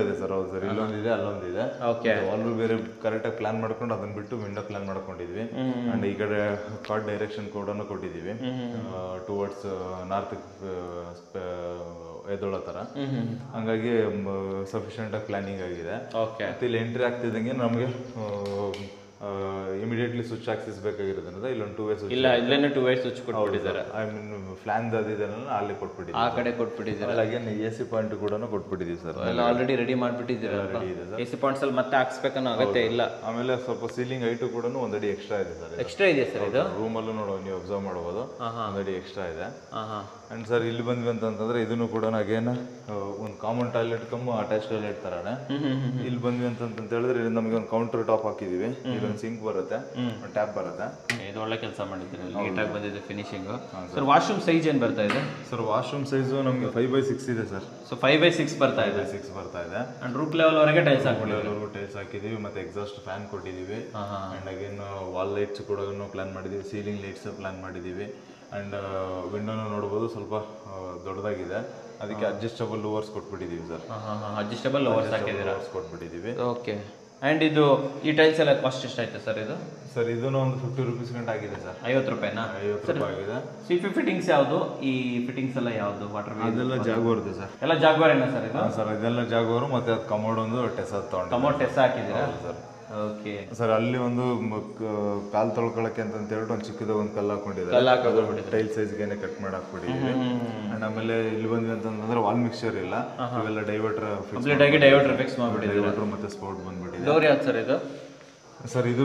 ಇದೆ ಸರ್. ಹೌದು ಸರ್. ಇಲ್ಲೊಂದಿದೆ, ಅಲ್ಲೊಂದಿದೆ. ಓಕೆ. ಆಲ್ರೂ ಬೇರೆ ಕರೆಕ್ಟ್ ಆಗಿ ಪ್ಲಾನ್ ಮಾಡ್ಕೊಂಡು ಅದನ್ನ ಬಿಟ್ಟು ವಿಂಡೋ ಪ್ಲಾನ್ ಮಾಡ್ಕೊಂಡಿದ್ವಿ. ಅಂಡ್ ಈ ಕಡೆ ಕಾರ್ಡ್ ಡೈರೆಕ್ಷನ್ ಕೂಡ ಕೊಟ್ಟಿದೀವಿ, ಟುವರ್ಡ್ಸ್ ನಾರ್ತ್ ಎದೊಳೋ ತರ. ಹಂಗಾಗಿ ಸಫಿಶಿಯಂಟ್ ಆಗಿ ಪ್ಲಾನಿಂಗ್ ಆಗಿದೆ. ಮತ್ತೆ ಇಲ್ಲಿ ಎಂಟ್ರಿ ಆಗ್ತಿದ್ದಂಗೆ ನಮಗೆ ಇಮಿಡಿಯೇಟ್ಲಿ ಸ್ವಿಚ್ ಆಕ್ಸಿಸ್ ಬೇಕಾಗಿರೋದ್ರಿಂದ ಇಲ್ಲೊಂದು 2 ವೇ ಸ್ವಿಚ್ ಇಲ್ಲ, ಇಲ್ಲೇನೆ 2 ವೇ ಸ್ವಿಚ್ ಕೊಟ್ಬಿಟ್ಟಿದ್ದಾರೆ. ಐ ಮೀನ್ ಫ್ಲಾನ್ ಅದೆಲ್ಲ ಅಲ್ಲಿ ಕೊಟ್ಬಿಟ್ಟಿದ್ದೀವಿ, ಆ ಕಡೆ ಕೊಟ್ಬಿಟ್ಟಿದ್ದಾರೆ. ಹಾಗೆ AC ಪಾಯಿಂಟ್ ಕೂಡ ಕೊಟ್ಬಿಟ್ಟಿದ್ದೀವಿ ಸರ್. ಎಲ್ಲ ಆಲ್ರೆಡಿ ರೆಡಿ ಮಾಡ್ಬಿಟ್ಟಿದ್ದೀರಾ? ರೆಡಿ ಇದೆ ಸರ್. AC ಪಾಯಿಂಟ್ಸ್ ಅಲ್ಲಿ ಮತ್ತೆ ಹಾಕ್ಸ್ಬೇಕನ್ನೋ ಅಗತ್ಯ ಇಲ್ಲ. ಆಮೇಲೆ ಸ್ವಲ್ಪ ಸೀಲಿಂಗ್ ಹೈಟು ಕೂಡ 1 ಅಡಿ ಎಕ್ಸ್ಟ್ರಾ ಇದೆ ಸರ್. ಎಕ್ಸ್ಟ್ರಾ ಇದೆ ಸರ್ ಇದು? ರೂಮ್ ಅಲ್ಲೂ ನೋಡೋ ನೀವು ಅಬ್ಸರ್ವ್ ಮಾಡಬಹುದು, 1 ಅಡಿ ಎಕ್ಸ್ಟ್ರಾ ಇದೆ. ಅಂಡ್ ಸರ್ ಇಲ್ಲಿ ಬಂದ್ವಿ ಅಂತಂದ್ರೆ ಇದನ್ನು ಕೂಡ ಅಗೇನ್ ಒಂದು common toilet cum attach toilet ತರಾನೆ. ಇಲ್ಲಿ ಬಂದ್ವಿ ಅಂತ ಹೇಳಿದ್ರೆ ನಮಗೆ ಒಂದು ಕೌಂಟರ್ ಟಾಪ್ ಹಾಕಿದೀವಿ, ಇಲ್ಲೊಂದು ಸಿಂಕ್ ಬರುತ್ತೆ, ಒಂದು ಟ್ಯಾಪ್ ಬರುತ್ತೆ. ಇದು ಒಳ್ಳೆ ಕೆಲಸ ಮಾಡಿದ್ದೀರಿ, ನೀಟಾಗಿ ಬಂದಿದೆ ಫಿನಿಶಿಂಗ್. ಸರ್ ವಾಶ್ರೂಮ್ ಸೈಜ್ ಏನು ಬರ್ತಾ ಇದೆ ಸರ್? ವಾಶ್ರೂಮ್ ಸೈಜ್ ನಮಗೆ 5x6 ಇದೆ ಸರ್. ಸೊ 5x6 ಬರ್ತಾ ಇದೆ. 5x6 ಬರ್ತಾ ಇದೆ. ಅಂಡ್ ರೂಫ್ ಲೆವೆಲ್ ವರೆಗೆ ಟೈಲ್ಸ್ ಹಾಕಿದ್ದೀವಿ. ಟೈಲ್ಸ್ ಹಾಕಿದೀವಿ, ಮತ್ತೆ ಎಕ್ಸಾಸ್ಟ್ ಫ್ಯಾನ್ ಕೊಟ್ಟಿದ್ದೀವಿ. ಅಂಡ್ ಅಗೇನ್ ವಾಲ್ ಲೈಟ್ಸ್ ಕೂಡ ಪ್ಲಾನ್ ಮಾಡಿದ್ದೀವಿ, ಸೀಲಿಂಗ್ ಲೈಟ್ಸ್ ಪ್ಲಾನ್ ಮಾಡಿದ್ದೀವಿ. ಅಂಡ್ ವಿಂಡೋನ ನೋಡ್ಬೋದು, ಸ್ವಲ್ಪ ದೊಡ್ಡದಾಗಿದೆ, ಅದಕ್ಕೆ ಅಡ್ಜಸ್ಟಬಲ್ ಲೋವರ್ಸ್ ಕೊಟ್ಬಿಟ್ಟಿದ್ದೀವಿ ಸರ್. ಅಡ್ಜಸ್ಟಬಲ್ ಲೋವರ್ಸ್ ಹಾಕಿದ್ದೀರಾ? ಕೊಟ್ಬಿಟ್ಟಿದ್ದೀವಿ. ಓಕೆ. ಅಂಡ್ ಇದು ಈ ಟೈಲ್ಸ್ ಎಲ್ಲ ಕಾಸ್ಟ್ ಎಷ್ಟಾಯ್ತು ಸರ್ ಇದು? ಸರ್ ಇದನ್ನು ಒಂದು 50 ರೂಪೀಸ್ ಗಂಟೆ ಆಗಿದೆ ಸರ್. 50 ರೂಪಾಯಿನಾ? 50 ರೂಪಾಯಿ ಆಗಿದೆ. ಸಿಪಿ ಫಿಟ್ಟಿಂಗ್ಸ್ ಯಾವುದು? ಈ ಫಿಟ್ಟಿಂಗ್ಸ್ ಎಲ್ಲ ಯಾವುದು? ವಾಟರ್ ಅದೆಲ್ಲ ಜಾಗ್ವಾರ್ದು ಸರ್. ಎಲ್ಲ ಜಾಗ್ವಾರ್ ಏನಾ ಸರ್ ಇದು? ಸರ್ ಇದೆಲ್ಲ ಜಾಗ್ವಾರು, ಮತ್ತೆ ಅದು ಕಮೋಡ್ ಒಂದು ಟೆಸಾ ತಗೊಂಡು. ಕಮೋಡ್ ಟೆಸಾ ಹಾಕಿದ್ದೀರಾ ಸರ್? Okay sir. ಅಲ್ಲಿ ಒಂದು ಕಾಲ್ ತೊಳ್ಕೊಳಕ್ಕೆ ಅಂತ ಹೇಳ್ಬಿಟ್ಟು ಒಂದು ಚಿಕ್ಕದ ಒಂದು ಕಲ್ಲು ಹಾಕೊಂಡಿದ್ದಾರೆ, ಟೈಲ್ ಸೈಜ್ಗೆ ಕಟ್ ಮಾಡಿ ಹಾಕ್ಬಿಟ್ಟಿದ್ದೀವಿ. ಅಂಡ್ ಆಮೇಲೆ ಇಲ್ಲಿ ಬಂದ್ವಿ ಅಂತಂದ್ರೆ ವಾಲ್ ಮಿಕ್ಸ್ಚರ್ ಇಲ್ಲ, ಇವೆಲ್ಲ ಡೈವರ್ಟರ್ ಕಂಪ್ಲೀಟ್ ಆಗಿ ಡೈವರ್ಟರ್ ಫಿಕ್ಸ್ ಮಾಡಿಬಿಟ್ಟಿದ್ದೀವಿ. ಡೈವರ್ಟರ್ ಮತ್ತೆ ಸ್ಪೋರ್ಟ್ ಬಂದ್ಬಿಟ್ಟಿದೆ. ಡೋರ್ ಯಾವ್ದು ಸರ್ ಇದು? ಸರ್ ಇದು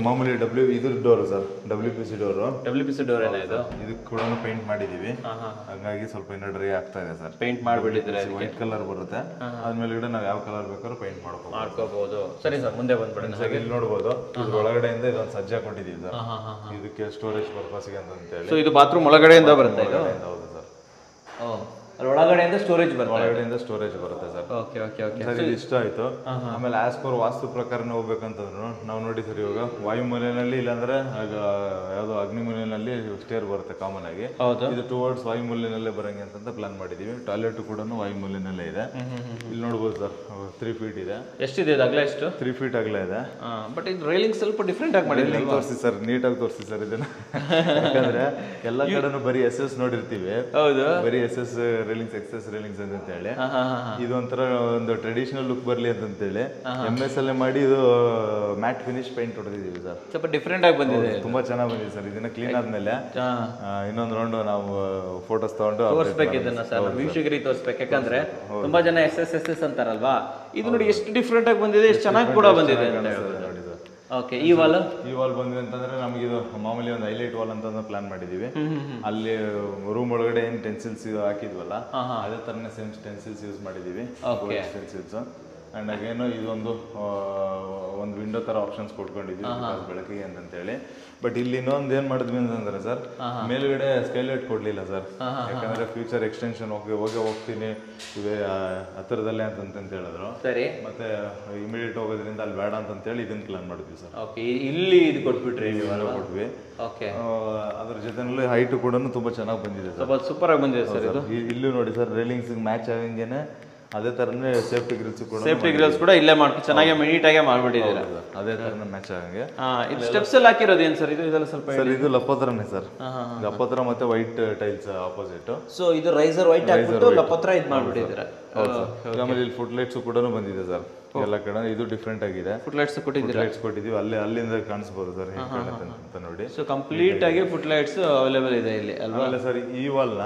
ಮಾಮೂಲಿ ಇದ್ರ door sir, WPC door. WPC door ಏನ ಇದು? ಇದಕ್ಕೆ ಕೂಡ ಪೇಂಟ್ ಮಾಡಿದೀವಿ, ಹಾಗಾಗಿ ಸ್ವಲ್ಪ ಇನ್ನೂ ಡ್ರೈ ಆಗ್ತಾ ಇದೆ ಸರ್. ಪೇಂಟ್ ಮಾಡಿಬಿಟ್ಟಿದ್ರೆ ವೈಟ್ ಕಲರ್ ಬರುತ್ತೆ, ಆದ್ಮೇಲೆ ನಾವು ಯಾವ ಕಲರ್ ಬೇಕಾದ್ರೂ ಪೇಂಟ್ ಮಾಡ್ಕೋಬಹುದು. ಸರಿ ಸರ್, ಮುಂದೆ ಬಂದ್ಬಿಡಿ ಸರ್. ಇಲ್ಲಿ ನೋಡ್ಬೋದು, ಇದ್ರ ಒಳಗಡೆಯಿಂದ ಇದೊಂದು ಸಜ್ಜಾ ಕೊಟ್ಟಿದ್ದೀವಿ ಸರ್, ಇದಕ್ಕೆ ಸ್ಟೋರೇಜ್ ಪರ್ಪಸ್ಗೆ ಅಂತ ಹೇಳಿ. ಸೊ ಇದು ಬಾತ್ರೂಮ್ ಒಳಗಡೆಯಿಂದ ಬರುತ್ತೆ ಇದು? ಹೌದು ಸರ್. ಒಳಗಡೆಯಿಂದ ಸ್ಟೋರೇಜ್ ಬರುತ್ತೆ. ಒಳಗಡೆಯಿಂದ ಸ್ಟೋರೇಜ್ ಬರುತ್ತೆ sir. Okay okay okay. Sir ಇದು ಇಷ್ಟ ಆಯ್ತು. ಆಮೇಲೆ ಆಸ್ ಪರ್ ವಾಸ್ತು ಪ್ರಕಾರನೇ ಹೋಗ್ಬೇಕಂತಂದ್ರು ನಾವು ನೋಡಿ ಸರ್ ಇವಾಗ ವಾಯುಮೂಲೆಯಲ್ಲಿ ಇಲ್ಲಾಂದ್ರೆ ಯಾವ್ದೋ ಅಗ್ನಿಮೂಲೆಯಲ್ಲಿ ಸ್ಟೇರ್ ಬರುತ್ತೆ ಕಾಮನ್ ಆಗಿ. ಇದು ಟುವರ್ಡ್ಸ್ ವಾಯುಮೂಲೆನಲ್ಲೇ ಬರಂಗೆ ಅಂತ ಪ್ಲಾನ್ ಮಾಡಿದೀವಿ. ಟಾಯ್ಲೆಟ್ ಕೂಡ ವಾಯುಮೂಲೆನಲ್ಲೇ ಇದೆ. ಇಲ್ಲಿ ನೋಡ್ಬೋದು ಸರ್ 3 ಫೀಟ್ ಇದೆ. ಎಷ್ಟಿದೆ ಇದು ಅಗಲ? ಎಷ್ಟು? 3 ಫೀಟ್ ಅಗಲ ಇದೆ. ಬಟ್ ಇದು ರೈಲಿಂಗ್ ಸ್ವಲ್ಪ ಡಿಫ್ರೆಂಟ್ ಆಗಿ ಮಾಡಿದ್ರೆ ತೋರಿಸಿ ಸರ್, ನೀಟಾಗಿ ತೋರಿಸಿ ಸರ್ ಇದನ್ನ. ಯಾಕಂದ್ರೆ ಎಲ್ಲ ಕಡೆನೂ ಬರೀ SS ನೋಡಿರ್ತೀವಿ. ಹೌದು, ಬರೀ SS ರೈಲಿಂಗ್ಸ್ ಎಕ್ಸಸ್ ರೈಲಿಂಗ್ಸ್ ಅಂತ ಹೇಳಿ. ಇದು ಒಂಥರ ಒಂದು ಟ್ರೆಡಿಷನಲ್ ಲುಕ್ ಬರ್ಲಿ ಅಂತೇಳಿ MS ಅಲ್ಲೇ ಮಾಡಿ ಇದು ಮ್ಯಾಟ್ ಫಿನಿಶ್ ಪೇಂಟ್ ಹೊಡೆದಿದ್ದೀವಿ ಸರ್. ಸ್ವಲ್ಪ ಡಿಫ್ರೆಂಟ್ ಆಗಿ ಬಂದಿದೆ, ತುಂಬಾ ಚೆನ್ನಾಗಿ ಬಂದಿದೆ ಸರ್. ಇದನ್ನ ಕ್ಲೀನ್ ಆದ್ಮೇಲೆ ಇನ್ನೊಂದು ರೌಂಡ್ ನಾವು ಫೋಟೋಸ್ ತಗೊಂಡು ತೋರಿಸ್ಬೇಕು ಇದನ್ನ ಸರ್, ವೀಕ್ಷಕರಿಗೆ ತೋರಿಸ್ಬೇಕು. ಯಾಕಂದ್ರೆ ತುಂಬಾ ಜನ SS ಅಂತಾರಲ್ವಾ, ಇದು ನೋಡಿ ಎಷ್ಟು ಡಿಫ್ರೆಂಟ್ ಆಗಿ ಬಂದಿದೆ, ಎಷ್ಟು ಚೆನ್ನಾಗಿ ಕೂಡ ಬಂದಿದೆ ಅಂತ ಹೇಳ್ಬೋದು. ಓಕೆ, ಈ ವಾಲ್ ಬಂದ್ವಿ ಅಂತಂದ್ರೆ ನಮಗೆ ಇದು ಮಾಮೂಲಿ ಒಂದು ಹೈಲೈಟ್ ವಾಲ್ ಅಂತ ಪ್ಲಾನ್ ಮಾಡಿದೀವಿ. ಅಲ್ಲಿ ರೂಮ್ ಒಳಗಡೆ ಏನ್ ಟೆನ್ಸಿಲ್ಸ್ ಹಾಕಿದ್ವಲ್ಲ ಅದೇ ತರನೇ ಸೇಮ್ ಟೆನ್ಸಿಲ್ಸ್ ಯೂಸ್ ಮಾಡಿದೀವಿ. ಟೆನ್ಸಿಲ್ಸ್ ಅಂಡ್ ಅಗೇನು ಇದೊಂದು ಒಂದು ವಿಂಡೋ ತರ ಆಪ್ಷನ್ಸ್ ಕೊಟ್ಕೊಂಡಿದ್ವಿ ಬೆಳಕಿಗೆ ಅಂತೇಳಿ. ಬಟ್ ಇಲ್ಲಿ ಇನ್ನೊಂದು ಏನ್ ಮಾಡಿದ್ವಿ ಅಂತಂದ್ರೆ ಸರ್, ಮೇಲ್ಗಡೆ ಸ್ಕೈಲೈಟ್ ಕೊಡ್ಲಿಲ್ಲ ಸರ್. ಯಾಕಂದ್ರೆ ಫ್ಯೂಚರ್ ಎಕ್ಸ್ಟೆನ್ಷನ್ ಹೋಗ್ತೀನಿ ಇವೇ ಹತ್ತಿರದಲ್ಲೇ ಅಂತ ಹೇಳಿದ್ರು. ಸರಿ, ಮತ್ತೆ ಇಮಿಡಿಯೇಟ್ ಹೋಗೋದ್ರಿಂದ ಅಲ್ಲಿ ಬೇಡ ಅಂತ ಹೇಳಿ ಇದನ್ನ ಪ್ಲಾನ್ ಮಾಡಿದ್ವಿ ಸರ್. ಇಲ್ಲಿ ಇದು ಕೊಟ್ಬಿಟ್ರಿ, ಕೊಟ್ವಿ. ಅದ್ರ ಜೊತೆನಲ್ಲಿ ಹೈಟ್ ಕೂಡ ತುಂಬಾ ಚೆನ್ನಾಗಿ ಬಂದಿದೆ ಸರ್, ಸೂಪರ್ ಆಗಿ ಬಂದಿದೆ ಸರ್. ಇಲ್ಲೂ ನೋಡಿ ಸರ್, ರೈಲಿಂಗ್ಸ್ ಮ್ಯಾಚ್ ಆಗಂಗೇನೆ ಅದೇ ತರನೇ ಸೇಫ್ಟಿ ಗ್ರಿಲ್ಸ್ ಕೂಡ ಇಲ್ಲೇ ಚೆನ್ನಾಗಿ ನೀಟಾಗಿ ಮಾಡ್ಬಿಟ್ಟಿದ್ದೀರಾ. ಅದೇ ತರನೇ ಮ್ಯಾಚ್ ಆಗಂಗೆ. ಇದು ಸ್ಟೆಪ್ಸ್ ಎಲ್ಲ ಹಾಕಿರೋದು ಏನು ಸರ್? ಇದೆಲ್ಲ ಸ್ವಲ್ಪ ಸರ್ ಇದು ಲಪೋತ್ರನೇ ಸರ್. ಲಪೋತ್ರ ಮತ್ತೆ ವೈಟ್ ಟೈಲ್ಸ್ ಆಪೋಸಿಟ್. ಸೊ ಇದು ರೈಸರ್ ವೈಟ್ ಹಾಕ್ಬಿಟ್ಟು ಲಪೋತ್ರ ಇದು ಮಾಡ್ಬಿಟ್ಟಿದ್ದೀರಾ. ಆಮೇಲೆ ಇಲ್ಲಿ ಫುಟ್ ಲೈಟ್ಸ್ ಕೂಡ ಬಂದಿದೆ ಸರ್ ಎಲ್ಲ ಕಡೆ. ಇದು ಡಿಫ್ರೆಂಟ್ ಆಗಿದೆ. ಫುಟ್ ಲೈಟ್ಸ್ ಕೊಟ್ಟಿದ್ದೀವಿ, ಅಲ್ಲಿಂದ ಕಾಣಿಸಬಹುದು ಸರ್ ಅಂತ ನೋಡಿ. ಸೊ ಕಂಪ್ಲೀಟ್ ಆಗಿ ಫುಟ್ ಲೈಟ್ಸ್ ಅವೈಲೇಬಲ್ ಇದೆ ಇಲ್ಲಿ ಅಲ್ವಾ? ಅಲ್ಲ ಸರ್, ಈ ವಾಲ್ ನ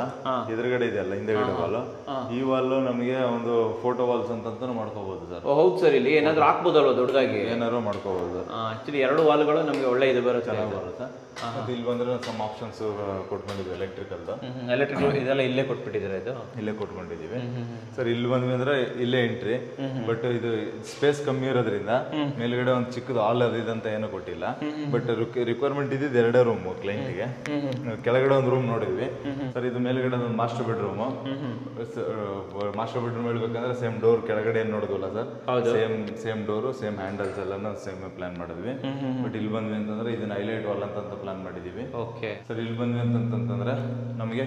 ಎದುರುಗಡೆ ಇದೆ ಅಲ್ಲ, ಹಿಂದೆಗಡೆ ವಾಲ್, ಈ ವಾಲ್ ನಮಗೆ ಒಂದು ಫೋಟೋ ವಾಲ್ಸ್ ಅಂತ ಮಾಡ್ಕೋಬಹುದು ಸರ್. ಹೌದು ಸರ್, ಇಲ್ಲಿ ಏನಾದ್ರು ಹಾಕ್ಬೋದಲ್ವ ದೊಡ್ಡದಾಗಿ? ಏನಾದ್ರು ಮಾಡ್ಕೋಬಹುದು. ಆಕ್ಚುಲಿ 2 ವಾಲ್ಗಳು ನಮಗೆ ಒಳ್ಳೆ ಇದು ಬರುತ್ತೆ. ಮತ್ತೆ ಇಲ್ಲಿ ಬಂದ್ರೆ ಸಮ್ ಆಪ್ಷನ್ಸ್ ಕೊಟ್ಕೊಂಡಿದ್ವಿ. ಎಲೆಕ್ಟ್ರಿಕಲ್ ಇದೆಲ್ಲ ಇಲ್ಲೇ ಕೊಟ್ಬಿಟ್ಟಿದ್ರೆ, ಇದು ಇಲ್ಲೇ ಕೊಟ್ಕೊಂಡಿದೀವಿ ಸರ್. ಇಲ್ಲಿ ಬಂದ್ವಿ ಅಂದ್ರೆ ಇಲ್ಲೇ ಎಂಟ್ರಿ. ಬಟ್ ಇದು ಸ್ಪೇಸ್ ಕಮ್ಮಿ ಇರೋದ್ರಿಂದ ಮೇಲ್ಗಡೆ ಒಂದು ಚಿಕ್ಕದು ಹಾಲ್ ಅದಿದಂತ ಏನೂ ಕೊಟ್ಟಿಲ್ಲ. ಬಟ್ ರಿಕ್ವೈರ್ಮೆಂಟ್ ಇದ್ದಿದ್ದು 2 ರೂಮ್ ಕ್ಲೈಂಟ್ಗೆ. ಕೆಳಗಡೆ ಒಂದು ರೂಮ್ ನೋಡಿದ್ವಿ ಸರ್. ಇದು ಮೇಲ್ಗಡೆ ಒಂದು ಮಾಸ್ಟರ್ ಬೆಡ್ರೂಮ್. ಮಾಸ್ಟರ್ ಬೆಡ್ರೂಮ್ ಹೇಳ್ಬೇಕಂದ್ರೆ ಸೇಮ್ ಡೋರ್ ಕೆಳಗಡೆ ಏನ್ ನೋಡಿದ್ವಲ್ಲ sir, same door, same handles ಎಲ್ಲ ಸೇಮ್ ಪ್ಲಾನ್ ಮಾಡಿದ್ವಿ. ಬಟ್ ಇಲ್ಲಿ ಬಂದ್ವಿ ಅಂತಂದ್ರೆ ಇದನ್ನ ಹೈಲೈಟ್ ವಾಲ್ ಅಂತ ಪ್ಲಾನ್ ಮಾಡಿದೀವಿ. ಓಕೆ ಸರ್, ಇಲ್ಲಿ ಬಂದ್ವಿ ಅಂತಂದ್ರೆ ನಮಗೆ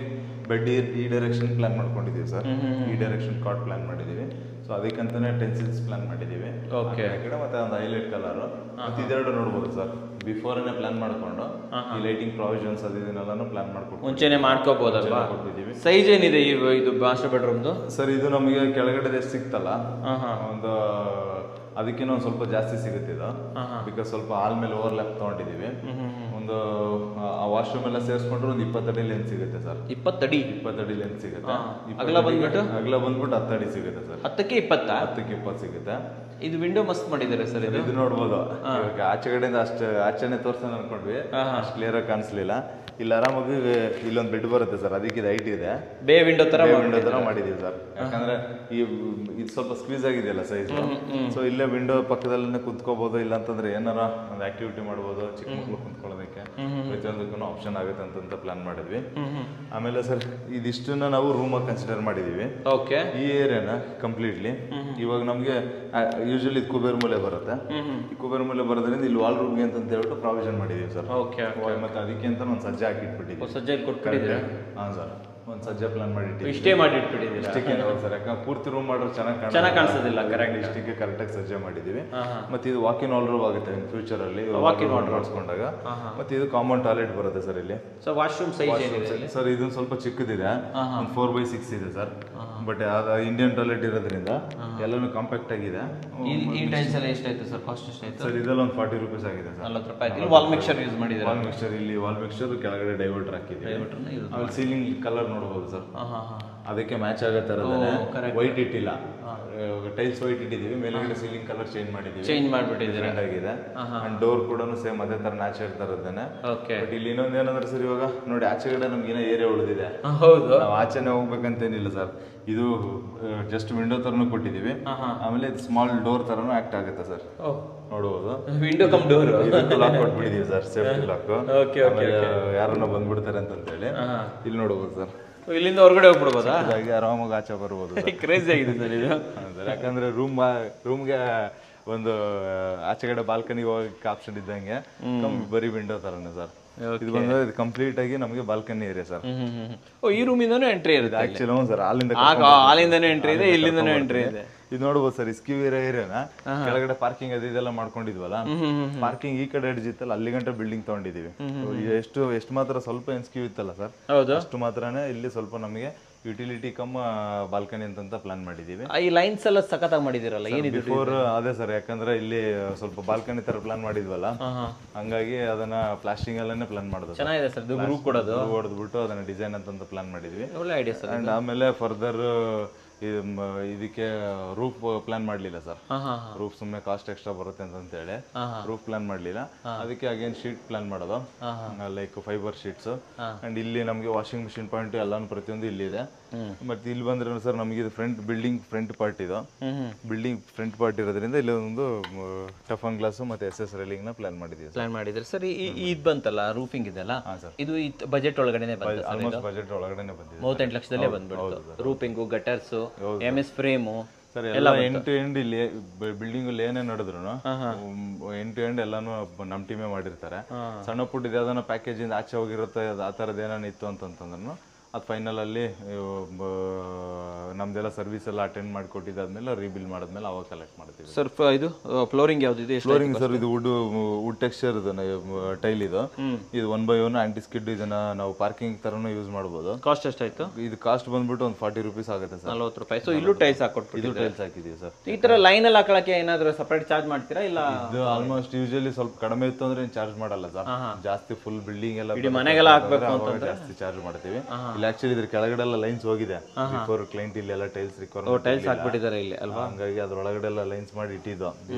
ಬೆಡ್ ಈ ಡೈರೆಕ್ಷನ್ ಪ್ಲಾನ್ ಮಾಡ್ಕೊಂಡಿದೀವಿ ಸರ್. ಈ ಡೈರೆಕ್ಷನ್ ಕಾಟ್ ಪ್ಲಾನ್ ಮಾಡಿದೀವಿ. ಸೊ ಅದಕ್ಕಂತಾನೆ ಟೆನ್ಸಿಲ್ಸ್ ಪ್ಲಾನ್ ಮಾಡಿದೀವಿ. ಓಕೆ, ಮತ್ತೆ ಒಂದು ಹೈಲೈಟ್ ಕಲರ್ ಮತ್ತೆ ಇದೆರಡು ನೋಡ್ಬೋದು ಸರ್. ಬಿಫೋರ್ನೇ ಪ್ಲಾನ್ ಮಾಡ್ಕೊಂಡು ಈ ಲೈಟಿಂಗ್ ಪ್ರಾವಿಷನ್ಸ್ ಅದನ್ನೆಲ್ಲಾನು ಪ್ಲಾನ್ ಮಾಡ್ಕೊಂಡು ಮುಂಚೆನೆ ಮಾಡ್ಕೋಬಹುದಲ್ವಾ? ಸೈಜ್ ಏನಿದೆ ಇದು ಮಾಸ್ಟರ್ ಬೆಡ್ರೂಮ್ದು ಸರ್? ಇದು ನಮಗೆ ಕೆಳಗಡೆ ಎಷ್ಟು ಸಿಕ್ತಲ್ಲ, ಒಂದು ಅದಕ್ಕಿಂತ ಒಂದು ಸ್ವಲ್ಪ ಜಾಸ್ತಿ ಸಿಗುತ್ತೆ ಇದು. ಬಿಕಾಸ್ ಸ್ವಲ್ಪ ಹಾಲ್ ಮೇಲೆ ಓವರ್ಲ್ಯಾಪ್ ತಗೊಂಡಿದೀವಿ. ಒಂದು ವಾಶ್ರೂಮ್ ಎಲ್ಲ ಸೇರಿಸ್ಕೊಂಡ್ರೆ ಒಂದು 20 ಅಡಿ ಲೆಂತ್ ಸಿಗುತ್ತೆ ಸರ್. 20 ಅಡಿ ಲೆಂತ್ ಸಿಗುತ್ತೆ. ಅಗಲ ಬಂದ್ಬಿಟ್ಟು 10 ಅಡಿ ಸಿಗುತ್ತೆ ಸರ್. 10ಕ್ಕೆ 20 ಸಿಗುತ್ತೆ. ಇದು ವಿಂಡೋ ಮಸ್ತ್ ಮಾಡಿದ್ದಾರೆ ಸರ್. ಇದು ನೋಡ್ಬೋದು. ಇವಾಗ ಆಚೆ ಕಡೆಯಿಂದ ಅಷ್ಟು ಆಚೆನೆ ತೋರ್ಸೋಣ ಅನ್ಕೊಂಡ್ವಿ, ಅಷ್ಟು ಕ್ಲಿಯರ್ ಆಗಿ ಕಾಣಿಸ್ಲಿಲ್ಲ. ಇಲ್ಲಿ ಆರಾಮಾಗಿ ಇಲ್ಲೊಂದು ಬೆಡ್ ಬರುತ್ತೆ ಸರ್, ಅದಕ್ಕೆ ಇದು ಹೈಟ್ ಇದೆ. ವಿಂಡೋ ತರ ಮಾಡಿದೀವಿ ಸರ್. ಯಾಕಂದ್ರೆ ಇದು ಸ್ವಲ್ಪ ಸ್ಕ್ವೀಸ್ ಆಗಿದೆಯಲ್ಲ ಸೈಜ್. ಸೊ ಇಲ್ಲೇ ವಿಂಡೋ ಪಕ್ಕದಲ್ಲೇ ಕುತ್ಕೋಬಹುದು. ಇಲ್ಲ ಅಂತಂದ್ರೆ ಏನಾರ ಒಂದು ಆಕ್ಟಿವಿಟಿ ಮಾಡ್ಬೋದು, ಚಿಕ್ಕ ಮಕ್ಳು ಕುತ್ಕೊಳ್ಳೋದಕ್ಕೆ ಪ್ರತಿಯೊಂದಕ್ಕೂ ಆಪ್ಷನ್ ಆಗುತ್ತೆ ಅಂತ ಪ್ಲಾನ್ ಮಾಡಿದ್ವಿ. ಆಮೇಲೆ ಸರ್ ಇದಿಷ್ಟನ್ನ ನಾವು ರೂಮ್ ಆಗಿ ಕನ್ಸಿಡರ್ ಮಾಡಿದೀವಿ. ಈ ಏರಿಯಾನ ಕಂಪ್ಲೀಟ್ಲಿ ಇವಾಗ ನಮ್ಗೆ ಯೂಶಲಿ ಕುಬೇರ್ ಮೂಲೆ ಬರುತ್ತೆ. ಈ ಕುಬೇರ್ ಮೂಲೆ ಬರೋದ್ರಿಂದ ಇಲ್ಲಿ ವಾಲ್ ರೂಮ್ಗೆ ಅಂತ ಹೇಳ್ಬಿಟ್ಟು ಪ್ರಾವಿಷನ್ ಮಾಡಿದೀವಿ ಸರ್. ಮತ್ತೆ ಅದಕ್ಕೆ ಅಂತ ಒಂದು ಸಜ್ಜೆ ಹಾಕಿಟ್ಬಿಟ್ಟಿದ್ದೀವಿ. ಸಜ್ಜೆ ಕೊಟ್ಬಿಟ್ಟಿದ್ದೀರಾ? ಹಾಂ ಸರ್, ಒಂದು ಸಜ್ಜೆ ಪ್ಲಾನ್ ಮಾಡಿಟ್ಟಿದ್ದೀವಿ. ಇಷ್ಟೇ ಮಾಡಿಟ್ಬಿಟ್ಟಿದ್ದೀವಿ. ಇಷ್ಟಕ್ಕೆ ಸರ್, ಯಾಕಂದ್ರೆ ಪೂರ್ತಿ ರೂಮ್ ಮಾಡಿದ್ರೆ ಚೆನ್ನಾಗಿ ಕಾಣಿಸೋದಿಲ್ಲ. ಕರೆಕ್ಟ್, ಇಷ್ಟಕ್ಕೆ ಕರೆಕ್ಟಾಗಿ ಸಜ್ಜೆ ಮಾಡಿದ್ದೀವಿ. ಮತ್ತೆ ಇದು ವಾಕಿನ್ ಆಲ್ ರೂಮ್ ಆಗುತ್ತೆ ಫ್ಯೂಚರ್ ಅಲ್ಲಿ ಮಾಡಿಸ್ಕೊಂಡಾಗ. ಮತ್ತೆ ಇದು ಕಾಮನ್ ಟಾಯ್ಲೆಟ್ ಬರುತ್ತೆ ಸರ್ ಇಲ್ಲಿ. ಸೊ ವಾಶ್ರೂಮ್ ಸೈಜ್ ಏನಿದೆ ಸರ್? ಇದೊಂದು ಸ್ವಲ್ಪ ಚಿಕ್ಕದಿದೆ, ಒಂದು 4x6 ಇದೆ ಸರ್. ಬಟ್ ಇಂಡಿಯನ್ ಟಾಯ್ಲೆಟ್ ಇರೋದ್ರಿಂದ ಎಲ್ಲಾನು ಕಾಂಪ್ಯಾಕ್ಟ್ ಆಗಿದೆ. ಈ ಟೈಲ್ಸ್ ಎಲ್ಲ ಎಷ್ಟಾಯ್ತು ಸರ್? ಕಾಸ್ಟ್ ಎಷ್ಟಾಯ್ತು ಸರ್? ಇದೆಲ್ಲ ಒಂದು 40 ರೂಪೀಸ್ ಆಗಿದೆ ಸರ್. 40 ರೂಪಾಯಿ. ವಾಲ್ ಮಿಕ್ಸರ್ ಯೂಸ್ ಮಾಡಿದ್ದಾರೆ. ವಾಲ್ ಮಿಕ್ಸರ್ ಇಲ್ಲಿ ವಾಲ್ ಮಿಕ್ಸರ್ ಕೆಳಗಡೆ ಡೈವರ್ಟರ್ ಹಾಕಿದ್ದೀವಿ. ಆಮೇಲೆ ಸೀಲಿಂಗ್ ಕಲರ್ ನೋಡಬಹುದು ಸರ್, ಅದಕ್ಕೆ ಮ್ಯಾಚ್ ಆಗೋ ತರದನೆ ವೈಟ್ ಇಟ್ಟಿಲ್ಲ. ಟೈಲ್ಸ್ ವೈಟ್ ಇಟ್ಟಿದ್ದೀವಿ, ಮೇಲ್ಗಡೆ ಸೀಲಿಂಗ್ ಕಲರ್ ಚೇಂಜ್ ಮಾಡಿಬಿಟ್ಟಿದ್ದೀವಿ. ಆಗಿದೆ. ಅಂಡ್ ಡೋರ್ ಕೂಡ ಸೇಮ್ ಅದೇ ತರ ನ್ಯಾಚುರಲ್ ತರದೇನೆ. ಬಟ್ ಇಲ್ಲಿ ಇನ್ನೊಂದು ಏನಂದ್ರೆ ಸರ್, ಇವಾಗ ನೋಡಿ ಆಚೆಗಡೆ ನಮ್ಗೆ ಏನೋ ಏರಿಯಾ ಉಳಿದಿದೆ. ನಾವು ಆಚೆನೆ ಹೋಗ್ಬೇಕಂತೇನಿಲ್ಲ ಸರ್. ಇದು ಜಸ್ಟ್ ವಿಂಡೋ ತರನು ಕೊಟ್ಟಿದೀವಿ. ಆಮೇಲೆ ಸ್ಮಾಲ್ ಡೋರ್ ತರನು ಆಕ್ಟ್ ಆಗುತ್ತೆ ಸರ್, ನೋಡಬಹುದು. ವಿಂಡೋ ಕಮ್ ಡೋರ್ ಲಾಕ್ ಕೊಟ್ಬಿಟ್ಟಿದೀವಿ ಸರ್, ಸೇಫ್ಟಿ ಲಾಕ್. ಯಾರನ್ನ ಬಂದ್ಬಿಡ್ತಾರೆ ಅಂತ ಹೇಳಿ ಇಲ್ಲಿ ನೋಡಬಹುದು ಸರ್. ಇಲ್ಲಿಂದ ಹೊರಗಡೆ ಹೋಗ್ಬಿಡ್ಬೋದಾ? ಹಾಗಾಗಿ ಆರಾಮಾಗಿ ಆಚೆ ಬರ್ಬೋದು. ಕ್ರೇಜಿ ಆಗಿದೆ ಸರ್ ಇದು. ಯಾಕಂದ್ರೆ ರೂಮ್ಗೆ ಒಂದು ಆಚೆ ಕಡೆ ಬಾಲ್ಕನಿಗೆ ಹೋಗಕ್ಕೆ ಆಪ್ಷನ್ ಇದ್ದಂಗೆ, ಬರೀ ವಿಂಡೋ ತರನೇ ಸರ್. ಇದು ಬಂದ್ರೆ ಇದು ಕಂಪ್ಲೀಟ್ ಆಗಿ ನಮಗೆ ಬಾಲ್ಕನಿ ಏರಿಯಾ ಸರ್. ಈ ರೂಮಿಂದನೂ ಎಂಟ್ರಿ ಇರುತ್ತೆ ಆಕ್ಚುಲಿ ಸರ್, ಅಲ್ಲಿಂದನೂ ಎಂಟ್ರಿ ಇದೆ, ಇಲ್ಲಿಂದನೂ ಎಂಟ್ರಿ ಇದೆ. ಇದು ನೋಡ್ಬೋದು ಸರ್, ಸ್ಕ್ಯೂ ಏರಿಯಾನ ಕೆಳಗಡೆ ಪಾರ್ಕಿಂಗ್ ಇದೆಲ್ಲ ಮಾಡ್ಕೊಂಡಿದ್ವಲ್ಲ, ಪಾರ್ಕಿಂಗ್ ಈ ಕಡೆ ಎಡ್ಜ್ ಇತ್ತಲ್ಲ, ಅಲ್ಲಿ ಗಂಟೆ ಬಿಲ್ಡಿಂಗ್ ತಗೊಂಡಿದೀವಿ. ಎಷ್ಟು ಮಾತ್ರ ಸ್ವಲ್ಪ ಏನ್ ಸ್ಕ್ಯೂ ಇತ್ತಲ್ಲ ಸರ್, ಅಷ್ಟು ಮಾತ್ರನೇ ಇಲ್ಲಿ ಸ್ವಲ್ಪ ನಮಗೆ ಯುಟಿಲಿಟಿ ಕಮ್ ಬಾಲ್ಕನಿ ಅಂತ ಪ್ಲಾನ್ ಮಾಡಿದೀವಿ. ಈ ಲೈನ್ಸ್ ಎಲ್ಲ ಸಖತ್ತಾಗಿ ಮಾಡಿದಿರಲ್ಲ, ಏನಿದೆ ಬಿಫೋರ್ ಅದೇ ಸರ್, ಯಾಕಂದ್ರೆ ಇಲ್ಲಿ ಸ್ವಲ್ಪ ಬಾಲ್ಕನಿ ತರ ಪ್ಲಾನ್ ಮಾಡಿದ್ವಲ್ಲ, ಹಂಗಾಗಿ ಅದನ್ನ ಪ್ಲಾಸ್ಟಿಂಗ್ ಎಲ್ಲಾನೇ ಪ್ಲಾನ್ ಮಾಡೋದು. ಚೆನ್ನಾಗಿದೆ ಸರ್, ರೂಫ್ ಕೊಡೋದು ಹೊಡೆದ್ಬಿಟ್ಟು ಅದನ್ನ ಡಿಸೈನ್ ಅಂತ ಪ್ಲಾನ್ ಮಾಡಿದ್ವಿ. ಒಳ್ಳೆ ಐಡಿಯಾ ಸರ್. ಅಂಡ್ ಆಮೇಲೆ ಫರ್ದರ್ ಇದಕ್ಕೆ ರೂಫ್ ಪ್ಲಾನ್ ಮಾಡ್ಲಿಲ್ಲ ಸರ್. ರೂಫ್ ಸುಮ್ಮನೆ ಕಾಸ್ಟ್ ಎಕ್ಸ್ಟ್ರಾ ಬರುತ್ತೆ ಅಂತ ಹೇಳಿ ರೂಫ್ ಪ್ಲಾನ್ ಮಾಡ್ಲಿಲ್ಲ. ಅದಕ್ಕೆ ಅಗೇನ್ ಶೀಟ್ ಪ್ಲಾನ್ ಮಾಡೋದು, ಲೈಕ್ ಫೈಬರ್ ಶೀಟ್ಸ್. ಅಂಡ್ ಇಲ್ಲಿ ನಮಗೆ ವಾಷಿಂಗ್ ಮಿಷಿನ್ ಪಾಯಿಂಟ್ ಎಲ್ಲಾನು ಪ್ರತಿಯೊಂದು ಇಲ್ಲಿ ಇದೆ. ಮತ್ತೆ ಇಲ್ಲಿ ಬಂದ್ರೆ ಸರ್, ನಮಗೆ ಇದು ಫ್ರಂಟ್ ಪಾರ್ಟ್ ಇದು, ಬಿಲ್ಡಿಂಗ್ ಫ್ರಂಟ್ ಪಾರ್ಟ್ ಇರೋದ್ರಿಂದ ಇಲ್ಲಿ ಒಂದು ಟಫನ್ ಗ್ಲಾಸ್ ಮತ್ತೆ SS ರೈಲಿಂಗ್ ನ ಪ್ಲಾನ್ ಮಾಡಿದ್ರಿ ಸರ್. ಇದು ಬಂತಲ್ಲ ರೂಫಿಂಗ್ ಇದೆಲ್ಲ, ಇದು ಬಜೆಟ್ ಒಳಗಡೆ ಆಲ್ಮೋಸ್ಟ್ ಬಜೆಟ್ ಒಳಗಡೆ ಬಂದಿದೆ. 38 ಲಕ್ಷದಲ್ಲೇ ಬಂದ್ಬಿಡ್ತು. ರೂಫಿಂಗು, ಗಟರ್ಸ್, MS ಫ್ರೇಮು ಸರ್, ಎಲ್ಲ ಎಂಡ್ ಟು ಎಂಡ್ ಇಲ್ಲಿ ಬಿಲ್ಡಿಂಗ್ ಅಲ್ಲಿ ಏನೇ ನಡೆದ್ರು ಎಂಡ್ ಟು ಎಂಡ್ ಎಲ್ಲಾನು ನಮ್ ಟೀಮೇ ಮಾಡಿರ್ತಾರೆ. ಸಣ್ಣ ಪುಟ್ಟ ಯಾವ್ದಾನ ಪ್ಯಾಕೇಜ್ ಇಂದ ಆಚೆ ಹೋಗಿರುತ್ತೆ, ಆ ತರದ್ ಏನಾನ ಇತ್ತು ಅಂತಂದ್ರು ಅದು ಫೈನಲ್ ಅಲ್ಲಿ ನಮ್ದೆಲ್ಲ ಸರ್ವಿಸ್ ಎಲ್ಲ ಅಟೆಂಡ್ ಮಾಡಿಕೊಟ್ಟಿದ್ದಾದ್ಮೇಲೆ ರೀಬಿಲ್ ಮಾಡಿದ್ಮೇಲೆ ಅವಾಗ ಕಲೆಕ್ಟ್ ಮಾಡ್ತೀವಿ. ಸರ್ ಇದು ಫ್ಲೋರಿಂಗ್ ಯಾವ್ದಿದೆ? ಫ್ಲೋರಿಂಗ್ ಸರ್, ಇದು ವುಡ್ ಟೆಕ್ಸ್ಚರ್ ಟೈಲ್ ಇದು 1/1 ಆಂಟಿ ಸ್ಕಿಡ್. ಇದನ್ನ ನಾವು ಪಾರ್ಕಿಂಗ್ ತರನು ಯೂಸ್ ಮಾಡಬಹುದು. ಕಾಸ್ಟ್ ಎಷ್ಟಾಯ್ತು? ಇದು ಕಾಸ್ಟ್ ಬಂದ್ಬಿಟ್ಟು ಒಂದು 40 ರೂಪೀಸ್ ಆಗುತ್ತೆ ಸರ್. 40 ರೂಪಾಯಿ. ಸೊ ಇಲ್ಲೂ ಟೈಲ್ಸ್ ಹಾಕೊಟ್ಬಿಟ್ಟು, ಇದು ಟೈಲ್ಸ್ ಹಾಕಿದೀವಿ ಸರ್. ಈ ತರ ಲೈನ್ ಅಲ್ಲಿ ಹಾಕೊಳಕ್ಕೆ ಏನಾದ್ರು ಸಪರೇಟ್ ಚಾರ್ಜ್ ಮಾಡ್ತೀರಾ? ಇಲ್ಲ, ಇದು ಆಲ್ಮೋಸ್ಟ್ ಯೂಶಲಿ ಸ್ವಲ್ಪ ಕಡಿಮೆ ಇತ್ತು ಅಂದ್ರೆ ಚಾರ್ಜ್ ಮಾಡಲ್ಲ ಸರ್. ಜಾಸ್ತಿ ಫುಲ್ ಬಿಲ್ಡಿಂಗ್ ಎಲ್ಲ ಮನೆಗೆಲ್ಲ ಹಾಕ್ಬೇಕು ಅಂತ ಜಾಸ್ತಿ ಚಾರ್ಜ್ ಮಾಡ್ತೀವಿ. ಇಲ್ಲಿ ಆಕ್ಚುಲಿ ಇದ್ರ ಕೆಳಗಡೆ ಎಲ್ಲ ಲೈನ್ಸ್ ಹೋಗಿದೆ. ಬಿಫೋರ್ ಕ್ಲೈಂಟ್ ಇಲ್ಲಿ ಎಲ್ಲ ಟೈಲ್ಸ್ ಟೈಲ್ಸ್ ಹಾಕ್ಬಿಟ್ಟಿದ್ದಾರೆ ಇಲ್ಲಿ ಅಲ್ವಾ, ಹಂಗಾಗಿ ಅದ್ರೊಳಗಡೆ ಎಲ್ಲ ಲೈನ್ಸ್ ಮಾಡಿ ಇಟ್ಟಿದ್ದು,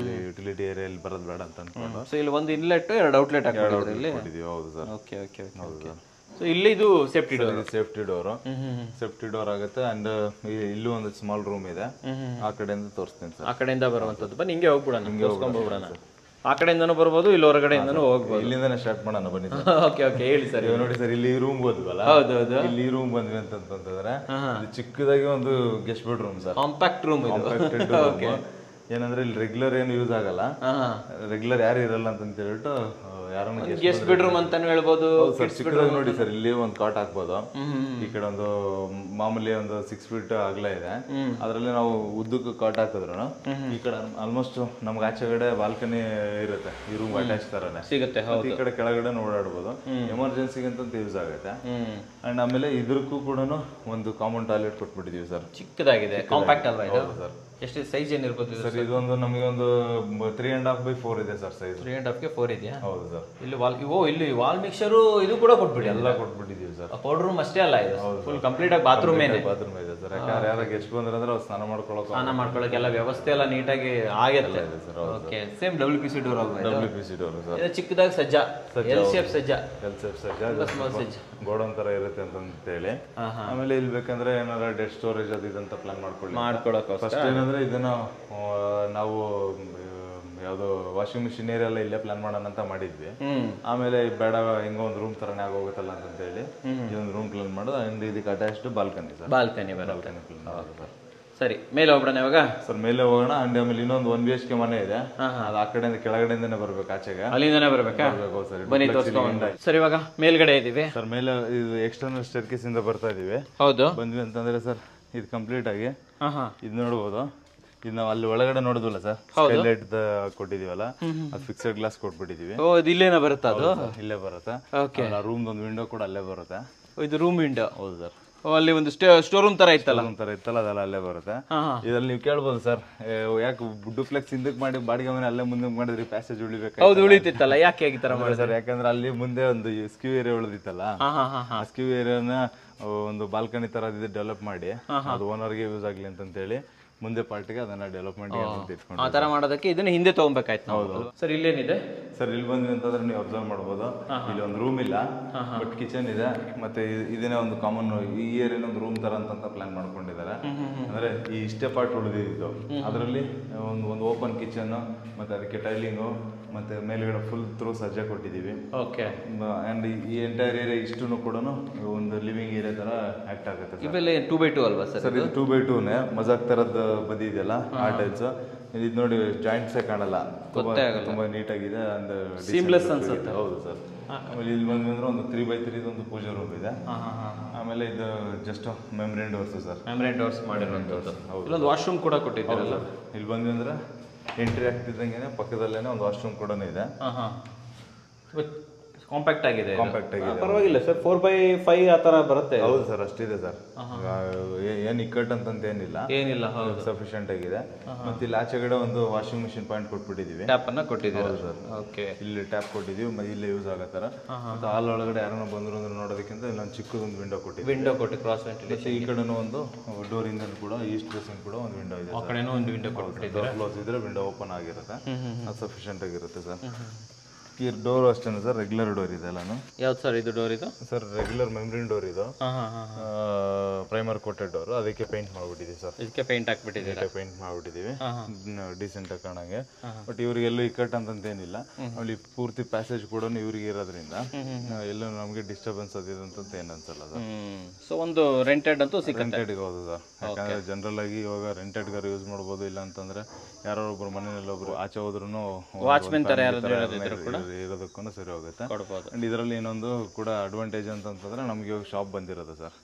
ಯುಟಿಲಿಟಿ ಏರಿಯಲ್ಲಿ ಬರೋದು ಬೇಡ ಅಂತ ಅನ್ಕೊಂಡು. ಸೊ ಇಲ್ಲಿ ಒಂದು ಇನ್ಲೆಟ್, 2 ಔಟ್ಲೆಟ್ ಹಾಕಿದ್ದಾರೆ ಇಲ್ಲಿ. ಹೌದು sir. Okay okay okay. So ಇಲ್ಲಿ ಇದು ಸೇಫ್ಟಿ ಡೋರ್ ಆಗುತ್ತೆ. ಅಂಡ್ ಇಲ್ಲೂ ಒಂದು ಸ್ಮಾಲ್ ರೂಮ್ ಇದೆ, ಆ ಕಡೆಯಿಂದ ತೋರಿಸ್ತೀನಿ ಸರ್. ಆ ಕಡೆಯಿಂದ ಬರುವಂತದ್ದು. ಬನ್ನಿ ಹಿಂಗೆ ಹೋಗ್ಬಿಡೋಣ, ಹಿಂಗೆ ಹೋಗ್ಬಿಡೋಣ. ಆ ಕಡೆಯಿಂದನೂ ಬರ್ಬೋದು, ಇಲ್ಲಿ ಹೊರಗಡೆಯಿಂದನೂ ಹೋಗ್ಬೋದು. ಇಲ್ಲಿಂದಾನೆ ಸ್ಟಾರ್ಟ್ ಮಾಡೋಣ ಬನ್ನಿ. ಓಕೆ ಓಕೆ, ಹೇಳಿ ಸರ್. ನೋಡಿ ಸರ್, ಇಲ್ಲಿ ರೂಮ್ ಹೋದ್ವಲ್ಲ, ಹೌದೌದು, ಇಲ್ಲಿ ರೂಮ್ ಬಂದ್ವಿ ಅಂತಂದ್ರೆ ಚಿಕ್ಕದಾಗಿ ಒಂದು guest bedroom sir, compact room. ಏನಂದ್ರೆ ಇಲ್ಲಿ ರೆಗ್ಯುಲರ್ ಏನು ಯೂಸ್ ಆಗಲ್ಲ, ರೆಗ್ಯುಲರ್ ಯಾರು ಇರಲ್ಲ ಅಂತ ಹೇಳ್ಬಿಟ್ಟು ಯಾರನ್ನ ಗೆಸ್ಟ್ ಬೆಡ್ರೂಮ್ ಅಂತಾನು ಹೇಳ್ಬೋದು. ಚಿಕ್ಕದಾಗಿ ನೋಡಿ ಸರ್, ಇಲ್ಲಿ ಒಂದು ಕಾಟ್ ಹಾಕ್ಬೋದು. ಈ ಕಡೆ ಒಂದು ಮಾಮೂಲಿ ಒಂದು 6 ಫೀಟ್ ಅಗಲ ಇದೆ, ಅದ್ರಲ್ಲಿ ನಾವು ಉದ್ದಕ್ಕೂ ಕಾಟ್ ಹಾಕಿದ್ರು ಈ ಕಡೆ ಆಲ್ಮೋಸ್ಟ್ ನಮ್ಗೆ ಆಚೆ ಕಡೆ ಬಾಲ್ಕನಿ ಇರುತ್ತೆ, ಈ ರೂಮ್ ಅಟ್ಯಾಚ್ ತರನೇ ಸಿಗುತ್ತೆ. ಈ ಕಡೆ ಕೆಳಗಡೆ ಓಡಾಡ್ಬೋದು, ಎಮರ್ಜೆನ್ಸಿಗೆ ಅಂತ ಯೂಸ್ ಆಗುತ್ತೆ. ಅಂಡ್ ಆಮೇಲೆ ಇದ್ರಕ್ಕೂ ಕೂಡ ಒಂದು ಕಾಮನ್ ಟಾಯ್ಲೆಟ್ ಕೊಟ್ಬಿಟ್ಟಿದೀವಿ ಸರ್. ಚಿಕ್ಕದಾಗಿದೆ, ಕಾಂಪ್ಯಾಕ್ಟ್ ಅಲ್ವಾ ಇದು? ಸರ್ ಎಷ್ಟು ಸೈಜ್ ಏನಿರ್ಬೋದು ಸರ್? ಇದೊಂದು ನಮಗೆ ಒಂದು 3.5x4 ಇದೆ ಸರ್ ಸೈಜ್. 3.5 ಗೆ 4 ಇದೆಯಾ? ಹೌದು ಸರ್. ಇಲ್ಲಿ ವಾಲ್ ಮಿಕ್ಸರ್ ಇದು ಕೂಡ ಕೊಟ್ಬಿಡಿ, ಎಲ್ಲ ಕೊಟ್ಬಿಟ್ಟಿದೀವಿ ಸರ್. ಪೌಡರ್ ರೂಮ್ ಅಷ್ಟೇ ಅಲ್ಲ, ಇದು ಫುಲ್ ಕಂಪ್ಲೀಟ್ ಆಗಿ ಬಾತ್ರೂಮ್ ಇದೆ ಸರ್. ಯಾಕಂದ್ರೆ ಯಾರು ಗೆಸ್ಟ್ ಬಂದ್ರೆ ಅವ್ರು ಸ್ನಾನ ಮಾಡ್ಕೊಳ್ಳೋಕೆ ಎಲ್ಲ ವ್ಯವಸ್ಥೆ ಎಲ್ಲ ನೀಟಾಗಿ ಆಗುತ್ತೆ sir. Okay, same WPC door ಅಲ್ವಾ? WPC door sir. ಇದು ಚಿಕ್ಕದಾಗಿ ಸಜ್ಜಾ, L ಶೇಪ್ ಸಜ್ಜಾ, ಗೋಡನ್ ತರ ಇರುತ್ತೆ ಅಂತ ಹೇಳಿ. ಆಮೇಲೆ ಇಲ್ಲಿ ಬೇಕಂದ್ರೆ ಏನಾರ ಡೆಡ್ ಸ್ಟೋರೇಜ್ ಅದು ಇದಂತ ಪ್ಲಾನ್ ಮಾಡ್ಕೊಳ್ಳೋಕೆ ಫಸ್ಟ್ ಏನಂದ್ರೆ ಇದನ್ನ ನಾವು ಯಾವ್ದು ವಾಷಿಂಗ್ ಮಿಷಿನ್ ಏರಿಯಲ್ಲ ಇಲ್ಲೇ ಪ್ಲಾನ್ ಮಾಡೋಣ ಅಂತ ಮಾಡಿದ್ವಿ. ಆಮೇಲೆ ಬೇಡ, ಹೆಂಗೋ ಒಂದು ರೂಮ್ ತರನೇ ಆಗೋಗುತ್ತಲ್ಲ ಅಂತ ಹೇಳಿ ಇದೊಂದು ರೂಮ್ ಪ್ಲಾನ್ ಮಾಡೋದು. ಅಂಡ್ ಇದಕ್ಕೆ attached balcony sir. Balcony sir. ಸರಿ, ಮೇಲೆ ಹೋಗೋಣ ಇವಾಗ ಸರ್. ಮೇಲೆ ಹೋಗೋಣ. ಅಂಡ್ ಆಮೇಲೆ ಇನ್ನೊಂದು 1 BHK ಮನೆ ಇದೆ, ಅದು ಆ ಕಡೆಯಿಂದ ಕೆಳಗಡೆಯಿಂದಾನೆ ಬರ್ಬೇಕು, ಆಚೆಗೆ ಅಲ್ಲಿಂದಾನೆ ಬರ್ಬೇಕಾ? ಬನ್ನಿ ತೋರಿಸ್ಕೊಂಡು. ಸರ್ ಇವಾಗ ಮೇಲ್ಗಡೆ ಇದೀವಿ ಸರ್. ಮೇಲೆ ಇದು ಎಕ್ಸ್ಟರ್ನಲ್ ಸ್ಟೇರ್ಕೇಸ್ ಇಂದ ಬರ್ತಾ ಇದೀವಿ. ಹೌದು, ಬಂದ್ವಿ ಅಂತಂದ್ರೆ ಸರ್, ಇದು ಕಂಪ್ಲೀಟ್ ಆಗಿ ಇದು ನೋಡ್ಬೋದು. ಇದು ನಾವು ಅಲ್ಲಿ ಒಳಗಡೆ ನೋಡಿದ್ವಲ್ಲ ಸರ್, ಸ್ಕೈಲೈಟ್ ಕೊಟ್ಟಿದೀವಲ್ಲ, ಅದು ಫಿಕ್ಸೆಡ್ ಗ್ಲಾಸ್ ಕೊಟ್ಬಿಟ್ಟಿದೀವಿ. ಇಲ್ಲೇನ ಬರುತ್ತಾ? ಅದು ಇಲ್ಲೇ ಬರುತ್ತೆ. ರೂಮ್ ಒಂದು ವಿಂಡೋ ಕೂಡ ಅಲ್ಲೇ ಬರುತ್ತೆ. ಇದು ರೂಮ್ ವಿಂಡೋ? ಹೌದು ಸರ್. ಅಲ್ಲಿ ಒಂದು ಸ್ಟೋರ್ ರೂಮ್ ತರ ಇತ್ತಲ್ಲ, ಅದೆಲ್ಲ ಅಲ್ಲೇ ಬರುತ್ತೆ. ಇದ್ರಲ್ಲಿ ನೀವು ಕೇಳ್ಬೋದು ಸರ್, ಯಾಕೆ ಡುಪ್ಲೆಕ್ಸ್ ಹಿಂದಕ್ಕೆ ಮಾಡಿ ಬಾಡಿಗೆ ಮನೆ ಅಲ್ಲೇ ಮುಂದಕ್ಕೆ ಮಾಡಿದ್ರಿ, ಪ್ಯಾಸೇಜ್ ಉಳಿಬೇಕು? ಹೌದು, ಉಳಿತಿತ್ತಲ್ಲ, ಯಾಕೆ ಈ ತರ ಮಾಡಿ ಸರ್? ಯಾಕಂದ್ರೆ ಅಲ್ಲಿ ಮುಂದೆ ಒಂದು ಸ್ಕ್ಯೂ ಏರಿಯಾ ಉಳಿದಿತ್ತಲ್ಲ, ಆ ಸ್ಕ್ಯೂ ಏರಿಯಾನ ಒಂದು ಬಾಲ್ಕನಿ ತರ ಡೆವಲಪ್ ಮಾಡಿ ಅದು ಓನರ್ಗೆ ಯೂಸ್ ಆಗ್ಲಿ ಅಂತ ಹೇಳಿ ಮುಂದೆ ಪಾರ್ಟಿಗೆ ಅದನ್ನ ಡೆವಲಪ್ಮೆಂಟ್ ಇಟ್ಕೊಂಡು ಆ ತರ ಮಾಡೋದಕ್ಕೆ ಇದನ್ನ ಹಿಂದೆ ತಗೊಂಬೇಕಾಯ್ತು. ಹೌದು ಸರ್. ಇಲ್ಲೇನಿದೆ ಸರ್? ಇಲ್ಲಿ ಬಂದ್ವಿ ಅಂತಂದ್ರೆ ನೀವು ಅಬ್ಸರ್ವ್ ಮಾಡ್ಬೋದು, ಇಲ್ಲಿ ಒಂದು ರೂಮ್ ಇಲ್ಲ, ಬಟ್ ಕಿಚನ್ ಇದೆ. ಮತ್ತೆ ಇದನ್ನೇ ಒಂದು ಕಾಮನ್ ಈ ಏರಿಯಾನ ಒಂದು ರೂಮ್ ತರ ಅಂತ ಪ್ಲಾನ್ ಮಾಡ್ಕೊಂಡಿದ್ದಾರೆ. ಅಂದ್ರೆ ಈ ಇಷ್ಟೇ ಪಾರ್ಟ್ ಉಳಿದಿದ್ದು, ಅದರಲ್ಲಿ ಒಂದು ಓಪನ್ ಕಿಚನ್, ಮತ್ತೆ ಅದಕ್ಕೆ ಟೈಲಿಂಗು, ಮತ್ತೆ ಮೇಲ್ಗಡೆ ಫುಲ್ ಥ್ರೂ ಸಜ್ಜೆ ಕೊಟ್ಟಿದ್ದೀವಿ. ಓಕೆ. ಆ್ಯಂಡ್ ಈ ಎಂಟೈರ್ ಏರಿಯಾ ಇಷ್ಟು ಕೂಡ ಒಂದು ಲಿವಿಂಗ್ ಏರಿಯಾ ಥರ ಆ್ಯಕ್ಟ್ ಆಗುತ್ತೆ ಸರ್. ಇವೆಲ್ಲ 2x2 ಅಲ್ವಾ ಸರ್? ಸರ್ ಇದು 2x2ನೇ ಮಜಾಕ್ ಥರದ್ದು ಬದಿ ಇದೆಯಲ್ಲ ಆ ಟೈಲ್ಸ್. ಇದು ನೋಡಿ ಜಾಯಿಂಟ್ಸೇ ಕಾಣಲ್ಲ, ತುಂಬ ನೀಟಾಗಿದೆ. ಒಂದು ಸೀಮ್ಲೆಸ್ ಅನ್ಸುತ್ತೆ. ಹೌದು ಸರ್. ಆಮೇಲೆ ಇಲ್ಲಿ ಬಂದ್ರೆ ಒಂದು 3x3 ಒಂದು ಪೂಜಾ ರೂಮ್ ಇದೆ. ಆಮೇಲೆ ಇದು just membrane doors sir. Membrane doors ಮಾಡಿರುವಂಥದ್ದು. ಇಲ್ಲೊಂದು ವಾಶ್ರೂಮ್ ಕೂಡ ಕೊಟ್ಟಿದ್ದೀರಲ್ಲ. ಇಲ್ಲಿ ಬಂದ್ರೆ ಎಂಟ್ರಿ ಆಗ್ತಿದ್ದಂಗೆ ಪಕ್ಕದಲ್ಲೇನೆ ಒಂದು ವಾಶ್ರೂಮ್ ಕೂಡ ಇದೆ. ಕಾಂಪ್ಯಾಕ್ಟ್ ಆಗಿದೆ. ಕಾಂಪ್ಯಾಕ್ಟ್ ಆಗಿದೆ, ಪರವಾಗಿಲ್ಲ ಸರ್. 4x5 ಆ ಥರ ಬರುತ್ತೆ. ಹೌದು ಸರ್, ಅಷ್ಟಿದೆ ಸರ್. ಏನು ಇಕ್ಕಟ್ಟು ಅಂತಂತ ಏನಿಲ್ಲ, ಸಫಿಷಿಯಂಟ್ ಆಗಿದೆ. ಮತ್ತೆ ಇಲ್ಲಿ ಆಚೆಗಡೆ ಒಂದು ವಾಷಿಂಗ್ ಮಿಷಿನ್ ಪಾಯಿಂಟ್ ಕೊಟ್ಬಿಟ್ಟಿದೀವಿ. ಟ್ಯಾಪ್ ಅನ್ನ ಕೊಟ್ಟಿದ್ದೀವಿ ಸರ್. ಓಕೆ. ಇಲ್ಲಿ ಟ್ಯಾಪ್ ಕೊಟ್ಟಿದ್ದೀವಿ, ಇಲ್ಲಿ ಯೂಸ್ ಆಗತ್ತಾರ. ಮತ್ತೆ ಹಾಲ್ ಒಳಗಡೆ ಯಾರನ್ನ ಬಂದ್ರು ಅಂದ್ರೆ ನೋಡೋದಕ್ಕಿಂತ ಇಲ್ಲೊಂದು ಚಿಕ್ಕದೊಂದು ವಿಂಡೋ ಕೊಟ್ಟಿದ್ದೀವಿ. ವಿಂಡೋ ಕೊಟ್ಟು ಕ್ರಾಸ್ ವೆಂಟಿಲೇಷನ್. ಈ ಕಡೆನೂ ಒಂದು ಡೋರ್ ಇಂದ ಕೂಡ ಈಸ್ಟ್ ಫೇಸಿಂಗ್ ಕೂಡ ಒಂದು ವಿಂಡೋ ಇದೆ. ಆ ಕಡೆನೂ ಒಂದು ವಿಂಡೋ ಕೊಟ್ಟಿದ್ದೀವಿ. ಕ್ಲೋಸ್ ಇದ್ರೆ ವಿಂಡೋ ಓಪನ್ ಆಗಿರುತ್ತೆ, ಅದು ಸಫಿಷಿಯಂಟ್ ಆಗಿರುತ್ತೆ ಸರ್. ಈ ಡೋರ್ ಅಷ್ಟೇ ಸರ್, ರೆಗ್ಯುಲರ್ ಡೋರ್ ಇದೆ ಎಲ್ಲಾನು. ಯಾವ್ದು ಸರ್ ಇದು ಡೋರ್? ಇದು ಸರ್ ರೆಗ್ಯುಲರ್ ಮೆಮ್ರಿನ್ ಡೋರ್ ಇದು, ಪ್ರೈಮರ್ ಕೋಟೆಡ್ ಡೋರ್. ಅದಕ್ಕೆ ಪೇಂಟ್ ಮಾಡ್ಬಿಟ್ಟಿದ್ದೀವಿ ಸರ್. ಇದಕ್ಕೆ ಪೇಂಟ್ ಹಾಕ್ಬಿಟ್ಟಿದ್ದೀವಿ. ಪೇಂಟ್ ಮಾಡ್ಬಿಟ್ಟಿದ್ದೀವಿ ಡೀಸೆಂಟ್ ಆಗಿ ಕಾಣಂಗೆ. ಬಟ್ ಇವ್ರಿಗೆಲ್ಲೂ ಇಕ್ಕಟ್ಟು ಅಂತಂತೇನಿಲ್ಲ. ಅಲ್ಲಿ ಪೂರ್ತಿ ಪ್ಯಾಸೇಜ್ ಕೂಡ ಇವ್ರಿಗೆ ಇರೋದ್ರಿಂದ ಎಲ್ಲೂ ನಮಗೆ ಡಿಸ್ಟರ್ಬೆನ್ಸ್ ಅದಂತ ಏನು ಅನ್ಸಲ್ಲ ಸರ್. ಸೊ ಒಂದು ರೆಂಟೆಡ್ ಅಂತೂ ಸಿಗುತ್ತೆ. ರೆಂಟೆಡ್ಗೆ ಹೌದು ಸರ್. ಯಾಕಂದ್ರೆ ಜನರಲ್ ಆಗಿ ಇವಾಗ ರೆಂಟೆಡ್ಗಾರು ಯೂಸ್ ಮಾಡ್ಬೋದು. ಇಲ್ಲ ಅಂತಂದ್ರೆ ಯಾರೋ ಒಬ್ರು ಮನೆಯಲ್ಲಿ ಒಬ್ರು ಆಚೆ ಹೋದ್ರು ವಾಚ್ಮೆನ್ ತರ ಇರೋದಕ್ಕೂ ಸರಿ ಹೋಗುತ್ತೆ. ಅಂಡ್ ಇದರಲ್ಲಿ ಇನ್ನೊಂದು ಕೂಡ ಅಡ್ವಾಂಟೇಜ್ ಅಂತಂದ್ರೆ ನಮ್ಗೆ ಇವಾಗ ಶಾಪ್ ಬಂದಿರೋದು ಸರ್.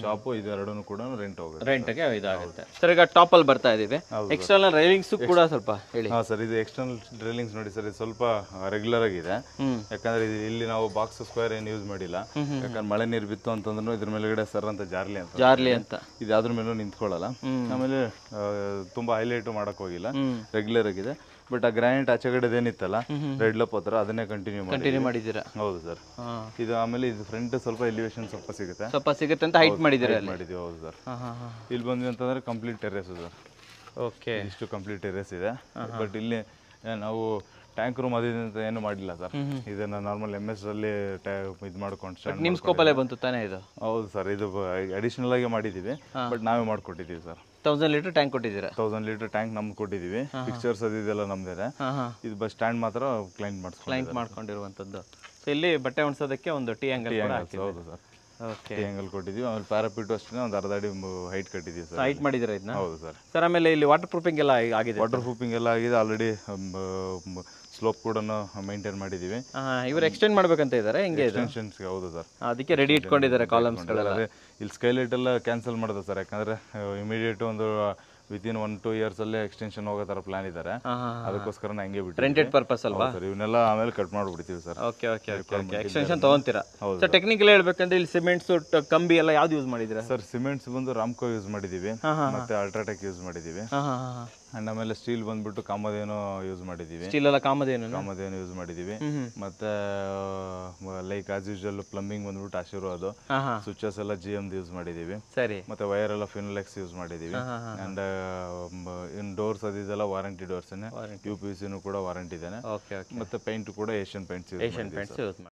ಶಾಪು ಇದೆರಡೂ ಕೂಡ ರೆಂಟ್ ಹೋಗುತ್ತೆ, ರೆಂಟ್ಗೆ ಇದಾಗುತ್ತೆ ಸರ್. ಈಗ ಟಾಪ್ ಅಲ್ಲಿ ಬರ್ತಾ ಇದೀವಿ. ಎಕ್ಸ್ಟರ್ನಲ್ ರೈಲಿಂಗ್ಸ್ ಕೂಡ ಸ್ವಲ್ಪ ಹೇಳಿ. ಹಾ ಸರ್, ಇದು ಎಕ್ಸ್ಟರ್ನಲ್ ರೈಲಿಂಗ್ಸ್ ನೋಡಿ ಸರ್, ಇದು ಸ್ವಲ್ಪ ರೆಗ್ಯುಲರ್ ಆಗಿದೆ. ಯಾಕಂದ್ರೆ ಇಲ್ಲಿ ನಾವು ಬಾಕ್ಸ್ ಸ್ಕ್ವೇರ್ ಏನು ಯೂಸ್ ಮಾಡಿಲ್ಲ. ಯಾಕಂದ್ರೆ ಮಳೆ ನೀರು ಬಿತ್ತು ಅಂತಂದ್ರೂ ಇದ್ರ ಮೇಲ್ಗಡೆ ಸರ್ ಅಂತ ಜಾರ್ಲಿ ಅಂತ ಇದು ಯಾವ್ದ್ರ ಮೇಲೂ ನಿಂತ್ಕೊಳ್ಳಲ್ಲ. ಆಮೇಲೆ ತುಂಬಾ ಹೈಲೈಟ್ ಮಾಡಕ್ ಹೋಗಿಲ್ಲ, ರೆಗ್ಯುಲರ್ ಆಗಿದೆ. ಬಟ್ ಆ ಗ್ರಾನೈಟ್ ಆಚೆಗಡೆದೇನಿತ್ತಲ್ಲ ರೆಡ್ ಲಪ್ ಹತ್ರ ಅದನ್ನೇ ಕಂಟಿನ್ಯೂ ಮಾಡಿದ್ದೀರಾ? ಹೌದು ಸರ್. ಇದು ಆಮೇಲೆ ಇದು ಫ್ರಂಟ್ ಸ್ವಲ್ಪ ಎಲಿವೇಶನ್ ಸ್ವಲ್ಪ ಸಿಗುತ್ತೆ ಅಂತ ಹೈಟ್ ಮಾಡಿದ್ದೀವಿ. ಹೌದು ಸರ್. ಇಲ್ಲಿ ಬಂದ್ವಿ ಅಂತಂದ್ರೆ ಕಂಪ್ಲೀಟ್ ಟೆರೇಸ್ ಸರ್. ಓಕೆ, ಇಷ್ಟು ಕಂಪ್ಲೀಟ್ ಟೆರೇಸ್ ಇದೆ. ಬಟ್ ಇಲ್ಲಿ ನಾವು ಟ್ಯಾಂಕ್ ರೂಮ್ ಅದಂತ ಏನು ಮಾಡಿಲ್ಲ ಸರ್. ಇದನ್ನ ನಾರ್ಮಲ್ MS ಅಲ್ಲಿ ಇದು ಮಾಡ್ಕೊಂಡು ನಿಮ್ ಸ್ಕೋಪ್ ಅಲ್ಲೇ ಬಂತು ತಾನೇ ಇದು? ಹೌದು ಸರ್, ಇದು ಅಡಿಷನಲ್ ಆಗಿ ಮಾಡಿದೀವಿ. ಬಟ್ ನಾವೇ ಮಾಡ್ಕೊಟ್ಟಿದ್ದೀವಿ ಸರ್. 1000 ಲೀಟರ್ ಟ್ಯಾಂಕ್ ಕೊಟ್ಟಿದ್ದೀರಾ? 1000 ಲೀಟರ್ ಟ್ಯಾಂಕ್ ನಮ್ಗೆ ಕೊಟ್ಟಿದ್ದೀವಿ. ಪಿಕ್ಚರ್ಸ್ ಅದೆಲ್ಲ ನಮ್ದೇ. ಇದು ಬಸ್ ಸ್ಟ್ಯಾಂಡ್ ಮಾತ್ರ ಕ್ಲೈಂಟ್ ಮಾಡ್ಕೊಂಡಿರುವಂತದ್ದು. ಸೊ ಇಲ್ಲಿ ಬಟ್ಟೆ ಒಣಸೋದಕ್ಕೆ ಒಂದು ಟಿ ಆಂಗಲ್. ಹೌದು ಸರ್, ಟಿ ಆಂಗಲ್ ಕೊಟ್ಟಿದ್ದೀವಿ. ಆಮೇಲೆ ಪ್ಯಾರಾಪೀಟ್ ಅಷ್ಟೇ ಒಂದು ಅರ್ಧ ಅಡಿ ಹೈಟ್ ಕಟ್ಟಿದ್ದೀವಿ ಸರ್. ಹೈಟ್ ಮಾಡಿದ್ದೀರಾ ಇದನ್ನ? ಹೌದು ಸರ್. ಸರ್ ಆಮೇಲೆ ಇಲ್ಲಿ ವಾಟರ್ ಪ್ರೂಫಿಂಗ್ ಎಲ್ಲ ಆಗಿದೆ? ವಾಟರ್ ಪ್ರೂಫಿಂಗ್ ಎಲ್ಲ ಆಗಿದೆ ಆಲ್ರೆಡಿ. ಸ್ಲೋಪ್ ಕೂಡ ಮೇಂಟೈನ್ ಮಾಡಿದ್ದೀವಿ. ಇವರು ಎಕ್ಸ್ಟೆಂಡ್ ಮಾಡ್ಬೇಕಂತ ಇದ್ದಾರೆ ಹಿಂಗೆ ಎಕ್ಸ್ಟೆನ್ಷನ್ಸ್. ಹೌದು ಸರ್, ಅದಕ್ಕೆ ರೆಡಿ ಇಟ್ಕೊಂಡಿದ್ದಾರೆ ಕಾಲಮ್ಸ್ ಗಳೆಲ್ಲ. ಇಲ್ಲಿ ಸ್ಕೈಲೈಟ್ ಎಲ್ಲ ಕ್ಯಾನ್ಸಲ್ ಮಾಡಿದೆ ಸರ್. ಯಾಕಂದ್ರೆ ಇಮಿಡಿಯೇಟ್ ಒಂದು ವಿತಿನ್ 1-2 ಇಯರ್ಸ್ ಅಲ್ಲೇ ಎಕ್ಸ್ಟೆನ್ಷನ್ ಹೋಗೋ ತರ ಪ್ಲಾನ್ ಇದ್ದಾರೆ. ಅದಕ್ಕೋಸ್ಕರ ಹಂಗೆ ಬಿಟ್ಟು ರೆಂಟೆಡ್ ಪರ್ಪಸ್ ಅಲ್ವಾ ಸರ್. ಇವನ್ನೆಲ್ಲ ಆಮೇಲೆ ಕಟ್ ಮಾಡ್ಬಿಡ್ತೀವಿ ಸರ್. ಓಕೆ. ಎಕ್ಸ್ಟೆನ್ಷನ್ ತಗೊಂತೀರಾ? ಸರ್ ಟೆಕ್ನಿಕಲ್ ಹೇಳ್ಬೇಕಂದ್ರೆ ಇಲ್ಲಿ ಸಿಮೆಂಟ್ಸ್ ಕಂಬಿ ಎಲ್ಲ ಯಾವ್ದು ಯೂಸ್ ಮಾಡಿದ್ರೆ ಸರ್? ಸಿಮೆಂಟ್ಸ್ ಬಂದು ರಾಮ್ಕೋ ಯೂಸ್ ಮಾಡಿದೀವಿ, ಮತ್ತೆ ಅಲ್ಟ್ರಾಟೆಕ್ ಯೂಸ್ ಮಾಡಿದೀವಿ. ಅಂಡ್ ಆಮೇಲೆ ಸ್ಟೀಲ್ ಬಂದ್ಬಿಟ್ಟು ಕಾಮಧೇನು ಯೂಸ್ ಮಾಡಿದೀವಿ. ಸ್ಟೀಲ್ ಎಲ್ಲ ಕಾಮಧೇನು ಯೂಸ್ ಮಾಡಿದೀವಿ. ಮತ್ತೆ ಲೈಕ್ ಆಸ್ ಯೂಶುವಲ್ ಪ್ಲಂಬಿಂಗ್ ಬಂದ್ಬಿಟ್ಟು ಆಶೀರ್ವಾದ. ಸ್ವಿಚಸ್ ಎಲ್ಲ GM ಯೂಸ್ ಮಾಡಿದೀವಿ. ಸರಿ. ಮತ್ತೆ ವೈರ್ ಎಲ್ಲ ಫಿನೋಲೆಕ್ಸ್ ಯೂಸ್ ಮಾಡಿದೀವಿ. ಅಂಡ್ ಇನ್ ಡೋರ್ಸ್ ಅದೆಲ್ಲ ವಾರಂಟಿ ಡೋರ್ಸ್, UPVC ಕೂಡ ವಾರಂಟಿ ಇದೆ. ಮತ್ತೆ ಪೇಂಟ್ ಕೂಡ ಏಷ್ಯನ್ ಪೇಂಟ್ಸ್ ಯೂಸ್